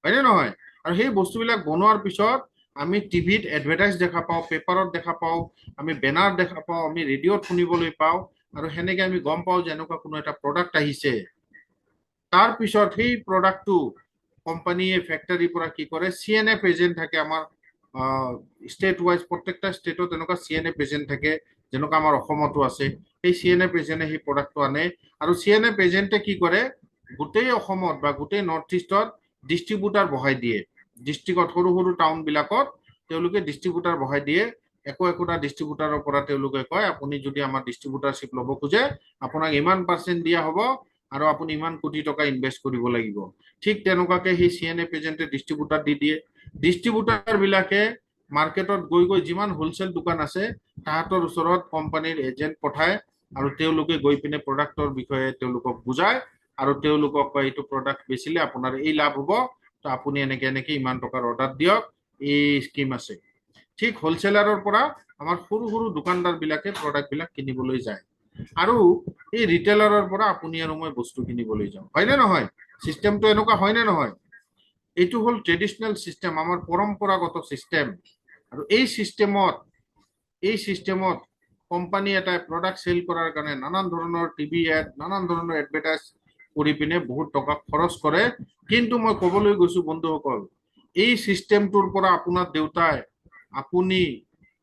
হয়নে নহয়? আৰু সেই বস্তুবিলাক বনোৱাৰ পিছত আমি টিভিত এডভাৰটাইজ দেখা পাওঁ, পেপাৰত দেখা পাওঁ, আমি বেনাৰ দেখা পাওঁ, আমি ৰেডিঅ'ত শুনিবলৈ পাওঁ, আৰু সেনেকে আমি গম পাওঁ যে এনেকুৱা কোনো এটা প্ৰডাক্ট আহিছে। তাৰ পিছত সেই প্ৰডাক্টটো কোম্পানীয়ে ফেক্টৰীৰ পৰা কি কৰে, CNF এজেণ্ট থাকে আমাৰ ষ্টেট ৱাইজ, প্ৰত্যেকটা ষ্টেটত এনেকুৱা CNF এজেণ্ট থাকে, যেনেকুৱা আমাৰ অসমতো আছে। সেই CNF এজেণ্টে সেই প্ৰডাক্টটো আনে, আৰু CNF এজেণ্টে কি কৰে, গোটেই অসমত বা গোটেই নৰ্থ ইষ্টত ডিষ্ট্ৰিবিউটাৰ বহাই দিয়ে। ডিষ্ট্ৰিক্টত সৰু সৰু টাউন বিলাকত তেওঁলোকে ডিষ্ট্ৰিবিউটাৰ বহাই দিয়ে। একোটা ডিষ্ট্ৰিবিউটাৰৰ পৰা তেওঁলোকে কয়, আপুনি যদি আমাৰ ডিষ্ট্ৰিবিউটাৰশ্বিপ ল'ব খোজে, আপোনাক ইমান % দিয়া হ'ব, আৰু আপুনি ইমান কোটি টকা ইনভেষ্ট কৰিব লাগিব। ঠিক তেনেকুৱাকে সেই CNF এজেণ্টে ডিষ্ট্ৰিবিউটাৰ দি দিয়ে। ডিষ্ট্ৰিবিউটাৰ বিলাকে মাৰ্কেটত গৈ গৈ যিমান হোলচেল দোকান আছে তাহাঁতৰ ওচৰত কোম্পানীৰ এজেণ্ট পঠায়, আৰু তেওঁলোকে গৈ পিনে প্ৰডাক্টৰ বিষয়ে তেওঁলোকক বুজায়, আৰু তেওঁলোকক কয় এইটো প্ৰডাক্ট বেচিলে আপোনাৰ এই লাভ হ'ব, তো আপুনি এনেকে এনেকে ইমান টকাৰ অৰ্ডাৰ দিয়ক, এই স্কিম আছে। ঠিক হোলচেলাৰৰ পৰা আমাৰ সৰু সৰু দোকানদাৰ বিলাকে প্ৰডাক্ট বিলাক কিনিবলৈ যায়, আৰু এই ৰিটেইলাৰৰ পৰা আপুনি আৰু মই বস্তু কিনিবলৈ যাওঁ, হয়নে নহয়? চিষ্টেমটো এনেকুৱা হয়নে নহয়? এইটো হ'ল ট্ৰেডিশনেল চিষ্টেম, আমাৰ পৰম্পৰাগত চিষ্টেম। আৰু এই চিষ্টেমত কোম্পানী এটাই প্ৰডাক্ট চেল কৰাৰ কাৰণে নানান ধৰণৰ টিভি এড, নানান ধৰণৰ এডভাৰটাইজ কৰি পিনে বহুত টকা খৰচ কৰে। কিন্তু মই ক'বলৈ গৈছো বন্ধুসকল, এই চিষ্টেমটোৰ পৰা আপোনাৰ দেউতাই, আপুনি,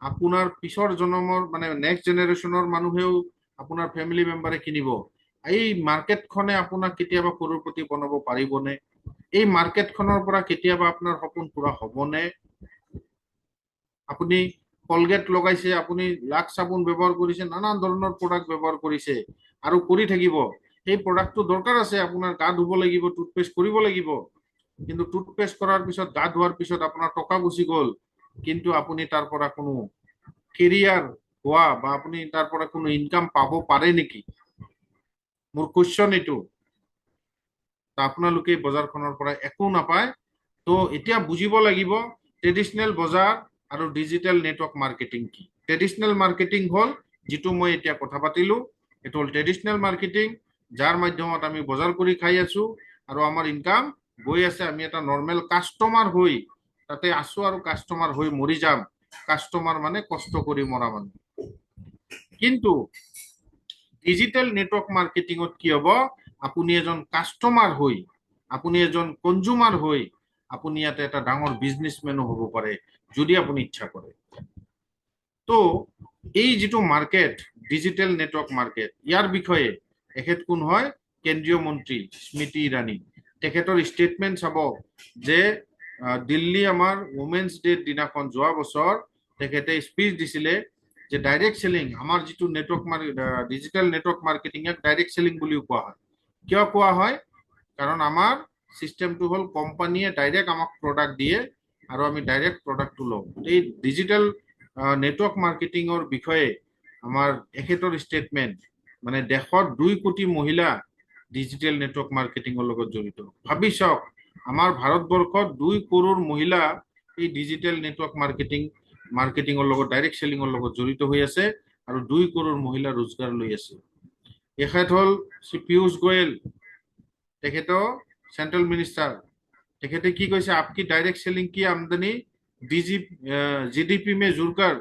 আপোনাৰ পিছৰ জন্মৰ মানে নেক্সট জেনেৰেশ্যনৰ মানুহেও, আপোনাৰ ফেমিলি মেম্বাৰে কিনিব। এই মাৰ্কেটখনে আপোনাক কেতিয়াবা কৰোৰপতি বনাব পাৰিবনে? এই মাৰ্কেটখনৰ পৰা কেতিয়াবা আপোনাৰ সপোন পুৰা হ'বনে? আপুনি কলগেট লগাইছে, আপুনি লাক্স চাবোন ব্যৱহাৰ কৰিছে, নানান ধৰণৰ প্ৰডাক্ট ব্যৱহাৰ কৰিছে আৰু কৰি থাকিব। সেই প্ৰডাক্টটো দৰকাৰ আছে, আপোনাৰ গা ধুব লাগিব, টুথপেষ্ট কৰিব লাগিব, কিন্তু টুথপেষ্ট কৰাৰ পিছত, গা ধোৱাৰ পিছত আপোনাৰ টকা গুচি গ'ল, কিন্তু আপুনি তাৰ পৰা কোনো কেৰিয়াৰ হোৱা বা আপুনি তাৰ পৰা কোনো ইনকাম পাব পাৰে নেকি? মোৰ কুৱেশ্যন এইটো। আপোনালোকে বজাৰখনৰ পৰা একো নাপায়। তো এতিয়া বুজিব লাগিব ট্ৰেডিশনেল বজাৰ আৰু ডিজিটেল নেটৱৰ্ক মাৰ্কেটিং কি। ট্ৰেডিশনেল মাৰ্কেটিং হ'ল যিটো মই এতিয়া কথা পাতিলো, এইটো হ'ল ট্ৰেডিশনেল মাৰ্কেটিং, যাৰ মাধ্যমত আমি বজাৰ কৰি খাই আছো আৰু আমাৰ ইনকাম গৈ আছে। আমি এটা নৰ্মেল কাষ্টমাৰ হৈ তাতে আছো, আৰু কাষ্টমাৰ হৈ মৰি যাম। কাষ্টমাৰ মানে কষ্ট কৰি মৰা মানুহ। কিন্তু ডিজিটেল নেটৱৰ্ক মাৰ্কেটিঙত কি হ'ব, আপুনি এজন কাষ্টমাৰ হৈ, আপুনি এজন কনজুমাৰ হৈ, আপুনি ইয়াতে এটা ডাঙৰ বিজনেছমেনো হ'ব পাৰে যদি আপুনি ইচ্ছা কৰে। তো এই যিটো মাৰ্কেট, ডিজিটেল নেটৱৰ্ক মাৰ্কেট, ইয়াৰ বিষয়ে এখেত কোন হয়? কেন্দ্ৰীয় মন্ত্ৰী স্মৃতি ইৰাণী। তেখেতৰ ষ্টেটমেণ্ট চাব যে দিল্লী আমাৰ ওমেন্স ডেৰ দিনাখন যোৱা বছৰ তেখেতে স্পীচ দিছিলে যে ডাইৰেক্ট চেলিং, আমাৰ যিটো নেটৱৰ্ক ডিজিটেল নেটৱৰ্ক মাৰ্কেটিং, ইয়াক ডাইৰেক্ট চেলিং বুলিও কোৱা হয়। কিয় কোৱা হয়? কাৰণ আমাৰ চিষ্টেমটো হ'ল কোম্পানীয়ে ডাইৰেক্ট আমাক প্ৰডাক্ট দিয়ে আৰু আমি ডাইৰেক্ট প্ৰডাক্টটো লওঁ। এই ডিজিটেল নেটৱৰ্ক মাৰ্কেটিঙৰ বিষয়ে আমাৰ এখেতৰ ষ্টেটমেণ্ট, মানে দেশত 2 কোটি মহিলা ডিজিটেল নেটৱৰ্ক মাৰ্কেটিঙৰ লগত জড়িত। ভাবি চাওক, আমাৰ ভাৰতবৰ্ষত 2 কৰোৰ মহিলা এই ডিজিটেল নেটৱৰ্ক মাৰ্কেটিঙৰ লগত, ডাইৰেক্ট চেলিঙৰ লগত জড়িত হৈ আছে, আৰু 2 কৰোৰ মহিলা ৰোজগাৰ লৈ আছে। এখেত হ'ল শ্ৰী পীয়ূষ গোয়েল, তেখেতো সেন্ট্ৰেল মিনিষ্টাৰ। তেখেতে কি কৈছে, আপকি ডাইৰেক্ট সেলিং की आमदनी जीडीपी में जुड़कर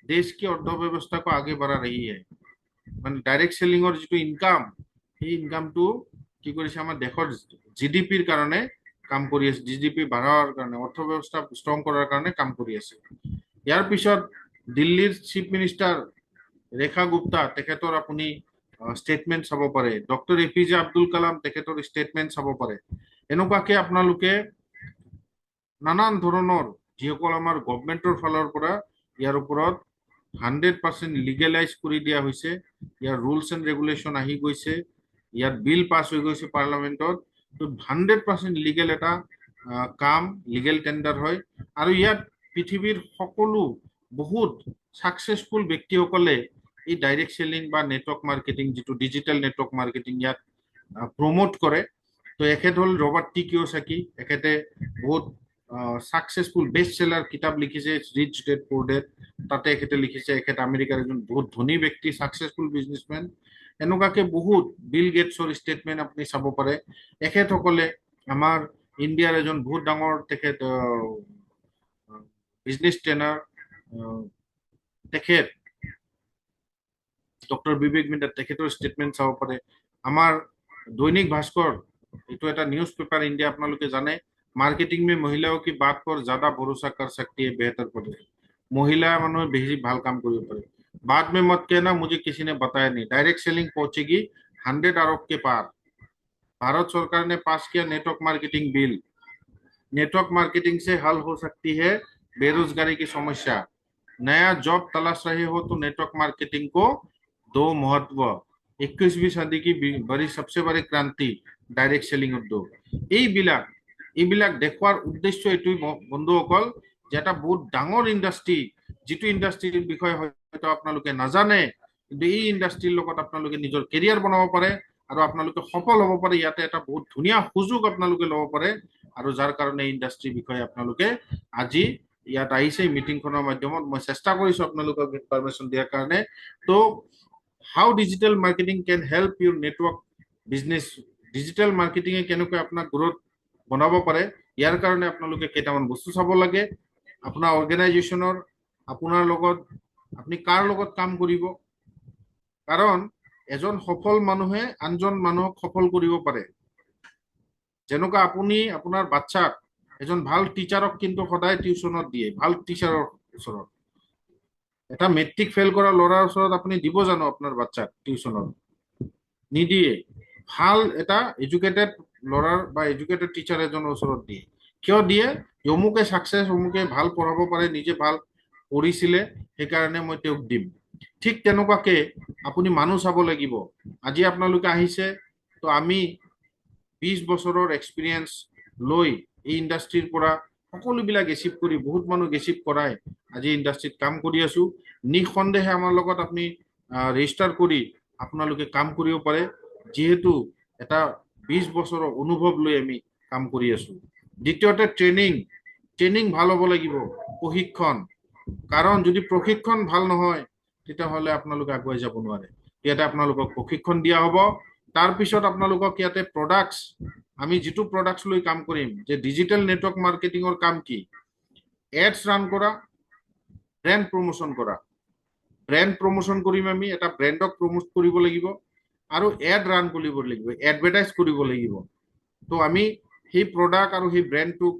देश की अर्थव्यवस्था को आगे बढ़ा रही है। মানে ডাইৰেক্ট সেলিঙৰ যিটো ইনকাম, সেই ইনকামটো কি কৰিছে, আমাৰ দেশৰ জিডিপিৰ কাৰণে কাম কৰি আছে, জিডিপি বঢ়াৱাৰ কাৰণে, অৰ্থব্যৱস্থা ষ্ট্ৰং কৰাৰ কাৰণে কাম কৰি আছে। ইয়াৰ পিছত দিল্লীৰ চিফ মিনিষ্টাৰ ৰেখা গুপ্তা, তেখেতৰ আপুনি ষ্টেটমেণ্ট চাব পাৰে। ডক্টৰ APJ আব্দুল কালাম, তেখেতৰ ষ্টেটমেণ্ট চাব পাৰে। এনেকুৱাকে আপোনালোকে নানান ধৰণৰ, যিসকল আমাৰ গভৰ্ণমেণ্টৰ ফালৰ পৰা ইয়াৰ ওপৰত 100% লিগেলাইজ কৰি দিয়া হৈছে, ইয়াৰ ৰুলছ এণ্ড ৰেগুলেশ্যন আহি গৈছে, ইয়াত বিল পাছ হৈ গৈছে পাৰ্লামেণ্টত। 100% লিগেল এটা কাম, লিগেল টেণ্ডাৰ হয়। আৰু ইয়াত পৃথিৱীৰ সকলো বহুত ছাকচেছফুল ব্যক্তিসকলে এই ডাইৰেক্ট সেলিং বা নেটৱৰ্ক মাৰ্কেটিং, যিটো ডিজিটেল নেটৱৰ্ক মাৰ্কেটিং, ইয়াত প্ৰমোট কৰে। তো এখেত হ'ল ৰবাৰ্ট টি কিয়চাকি। এখেতে বহুত সাকসেসফুল বেষ্ট সেলাৰ কিতাপ লিখিছে, ৰিচ ডেড পুৰ ডেড, তাতে এখেতে লিখিছে। এখেত আমেৰিকাৰ এজন বহুত ধনী ব্যক্তি, সাকসেসফুল বিজনেসমেন। এনেকুৱাকে বহুত বিল গেটছৰ ষ্টেটমেন্ট আপুনি চাব পাৰে। এখেতসকলে আমাৰ ইণ্ডিয়াৰ এজন বহুত ডাঙৰ তেখেত বিজনেস ট্ৰেইনাৰ, তেখেত ডক্টৰ বিবেক বিন্দা, তেখেতৰ ষ্টেটমেন্ট চাব পাৰে। আমাৰ দৈনিক ভাস্কৰ, এইটো এটা নিউজ পেপাৰ ইন্ডিয়া, আপোনালোকে জানে, मार्केटिंग में महिलाओं की बात पर ज्यादा भरोसा कर सकती है बेहतर पड़े। महिला मानो बेहद ভাল কাম কৰিব পাৰে। बाद में मत कहना मुझे किसी ने बताया नहीं, डायरेक्ट सेलिंग पहुंचेगी 100 अरब के पार। भारत सरकार ने पास किया network marketing bill. Network marketing से हल हो सकती है बेरोजगारी की समस्या। नया जॉब तलाश रहे हो तो नेटवर्क मार्केटिंग को दो महत्व। 21वीं सदी की बड़ी सबसे बड़ी क्रांति डायरेक्ट सेलिंग उद्योग। এইবিলাক দেখুৱাৰ উদ্দেশ্য এইটোই বন্ধুসকল, যে এটা বহুত ডাঙৰ ইণ্ডাষ্ট্ৰি, যিটো ইণ্ডাষ্ট্ৰিৰ বিষয়ে হয়তো আপোনালোকে নাজানে, কিন্তু এই ইণ্ডাষ্ট্ৰিৰ লগত আপোনালোকে নিজৰ কেৰিয়াৰ বনাব পাৰে আৰু আপোনালোকে সফল হ'ব পাৰে। ইয়াতে এটা বহুত ধুনীয়া সুযোগ আপোনালোকে ল'ব পাৰে, আৰু যাৰ কাৰণে ইণ্ডাষ্ট্ৰিৰ বিষয়ে আপোনালোকে আজি ইয়াত আহিছে মিটিংখনৰ মাধ্যমত। মই চেষ্টা কৰিছো আপোনালোকক ইনফৰমেশ্যন দিয়াৰ কাৰণে। তো হাউ ডিজিটেল মাৰ্কেটিং কেন হেল্প ইউৰ নেটৱৰ্ক বিজনেছ। ডিজিটেল মাৰ্কেটিঙে কেনেকৈ আপোনাক গ্ৰোথ বনাব পাৰে, ইয়াৰ কাৰণে আপোনালোকে কেইটামান বস্তু চাব লাগে। আপোনাৰ অৰ্গেনাইজেশ্যনৰ, আপোনাৰ লগত আপুনি কাৰ লগত কাম কৰিব, কাৰণ এজন সফল মানুহে আনজন মানুহক সফল কৰিব পাৰে। যেনেকুৱা আপুনি আপোনাৰ বাচ্চাক এজন ভাল টিচাৰক কিন্তু সদায় টিউচনত দিয়ে, ভাল টিচাৰৰ ওচৰত। এটা মেট্ৰিক ফেইল কৰা ল'ৰাৰ ওচৰত আপুনি দিব জানো আপোনাৰ বাচ্চাক টিউচনত? নিদিয়ে। ভাল এটা এডুকেটেড ল'ৰাৰ বা এডুকেটেড টিচাৰ এজনৰ ওচৰত দিয়ে। কিয় দিয়ে? অমুকে সাকসেস, অমুকে ভাল পঢ়াব পাৰে, নিজে ভাল পঢ়িছিলে, সেইকাৰণে মই তেওঁক দিম। ঠিক তেনেকুৱাকে আপুনি মানুহ চাব লাগিব। আজি আপোনালোকে আহিছে, তো আমি 20 বছৰৰ এক্সপিৰিয়েঞ্চ লৈ এই ইণ্ডাষ্ট্ৰিৰ পৰা সকলোবিলাক এচিভ কৰি, বহুত মানুহ এচিভ কৰাই আজি ইণ্ডাষ্ট্ৰিত কাম কৰি আছো। নিঃসন্দেহে আমাৰ লগত আপুনি ৰেজিষ্টাৰ কৰি আপোনালোকে কাম কৰিব পাৰে, যিহেতু এটা 20 বছৰৰ অনুভৱ লৈ আমি কাম কৰি আছো। দ্বিতীয়তে ট্ৰেইনিং ভাল হ'ব লাগিব, প্ৰশিক্ষণ। কাৰণ যদি প্ৰশিক্ষণ ভাল নহয়, তেতিয়াহ'লে আপোনালোকে আগুৱাই যাব নোৱাৰে। ইয়াতে আপোনালোকক প্ৰশিক্ষণ দিয়া হ'ব। তাৰপিছত আপোনালোকক ইয়াতে প্ৰডাক্টছ, আমি যিটো প্ৰডাক্টছ লৈ কাম কৰিম, যে ডিজিটেল নেটৱৰ্ক মাৰ্কেটিঙৰ কাম কি? এডছ ৰান কৰা, ব্ৰেণ্ড প্ৰমোশ্যন কৰা। ব্ৰেণ্ড প্ৰমোশ্যন কৰিম আমি, এটা ব্ৰেণ্ডক প্ৰমোট কৰিব লাগিব, আৰু এড ৰান কৰিব লাগিব, এডভাৰটাইজ কৰিব লাগিব। তো আমি সেই প্ৰডাক্ট আৰু সেই ব্ৰেণ্ডটোক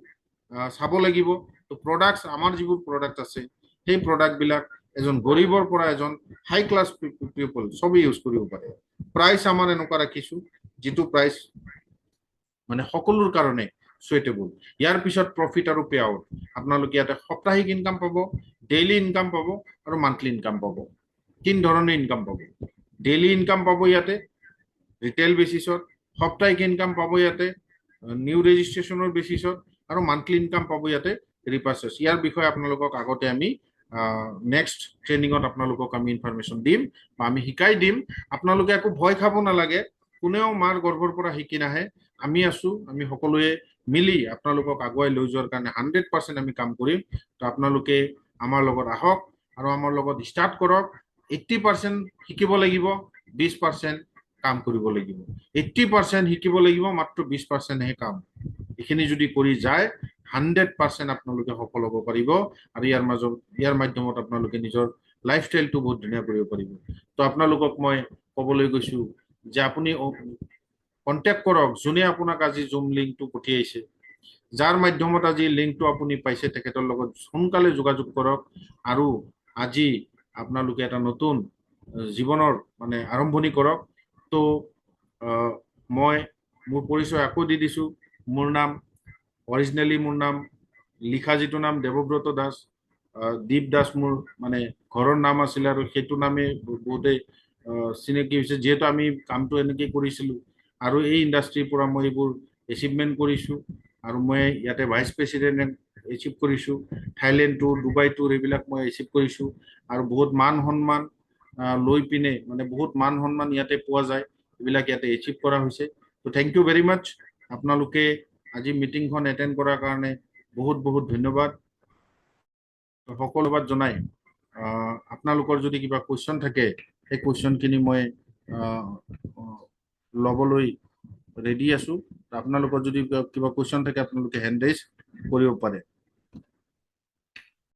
চাব লাগিব। তো প্ৰডাক্টছ, আমাৰ যিবোৰ প্ৰডাক্ট আছে, সেই প্ৰডাক্টবিলাক এজন গৰীবৰ পৰা এজন হাই ক্লাছ পিপল চবেই ইউজ কৰিব পাৰে। প্ৰাইচ আমাৰ এনেকুৱা ৰাখিছো, যিটো প্ৰাইচ মানে সকলোৰ কাৰণে সুইটেবল। ইয়াৰ পিছত প্ৰফিট আৰু পে আউট। আপোনালোকে ইয়াতে সাপ্তাহিক ইনকাম পাব, ডেইলি ইনকাম পাব, আৰু মান্থলি ইনকাম পাব। 3 ধৰণৰ ইনকাম পাব। ডেইলি ইনকাম পাব ইয়াতে ৰিটেইল বেচিছত, সাপ্তাহিক ইনকাম পাব ইয়াতে নিউ ৰেজিষ্ট্ৰেশ্যনৰ বেচিছত, আৰু মান্থলি ইনকাম পাব ইয়াতে ৰিপাৰ্চেছ। ইয়াৰ বিষয়ে আপোনালোকক আগতে আমি নেক্সট ট্ৰেইনিঙত আপোনালোকক আমি ইনফৰমেশ্যন দিম বা আমি শিকাই দিম। আপোনালোকে একো ভয় খাব নালাগে, কোনেও মাৰ গৰ্ভৰ পৰা শিকি নাহে। আমি আছো, আমি সকলোৱে মিলি আপোনালোকক আগুৱাই লৈ যোৱাৰ কাৰণে 100% আমি কাম কৰিম। তো আপোনালোকে আমাৰ লগত আহক আৰু আমাৰ লগত ষ্টাৰ্ট কৰক। 80% শিকিব লাগিব, 20% কাম কৰিব লাগিব। 80% শিকিব লাগিব, মাত্ৰ 20%হে কাম। এইখিনি যদি কৰি যায় 100% আপোনালোকে সফল হ'ব পাৰিব, আৰু ইয়াৰ মাধ্যমত আপোনালোকে নিজৰ লাইফষ্টাইলটো বহুত ধুনীয়া কৰিব পাৰিব। তো আপোনালোকক মই ক'বলৈ গৈছো যে আপুনি কণ্টেক্ট কৰক, যোনে আপোনাক আজি জুম লিংকটো পঠিয়াইছে, যাৰ মাধ্যমত আজি লিংকটো আপুনি পাইছে, তেখেতৰ লগত সোনকালে যোগাযোগ কৰক। আৰু আজি আপোনালোকে এটা নতুন জীৱনৰ মানে আৰম্ভণি কৰক। তো মই মোৰ পৰিচয় আকৌ দি দিছো। মোৰ নাম অৰিজিনেলি, মোৰ নাম লিখা যিটো নাম দেৱব্ৰত দাস, দীপ দাস মোৰ মানে ঘৰৰ নাম আছিল, আৰু সেইটো নামে বহুতেই চিনাকি হৈছে, যিহেতু আমি কামটো এনেকৈ কৰিছিলো। আৰু এই ইণ্ডাষ্ট্ৰিৰ পৰা মই এইবোৰ এচিভমেণ্ট কৰিছো, আৰু মই ইয়াতে ভাইচ প্ৰেচিডেণ্ট এচিভ কৰিছো, থাইলেণ্ড টুৰ, ডুবাই টুৰ, এইবিলাক মই এচিভ কৰিছো। আৰু বহুত মান সন্মান লৈ পিনে মানে বহুত মান সন্মান ইয়াতে পোৱা যায়, এইবিলাক ইয়াতে এচিভ কৰা হৈছে। তো থেংক ইউ ভেৰি মাছ। আপোনালোকে আজি মিটিংখন এটেণ্ড কৰাৰ কাৰণে বহুত বহুত ধন্যবাদ। সকলোবাদ জনাই আপোনালোকৰ যদি কিবা কুৱেশ্যন থাকে সেই কুৱেশ্যনখিনি মই ল'বলৈ ৰেডি আছোঁ। আপোনালোকৰ যদি কিবা কুৱেশ্যন থাকে আপোনালোকে হেণ্ড ৰেইজ কৰিব পাৰে।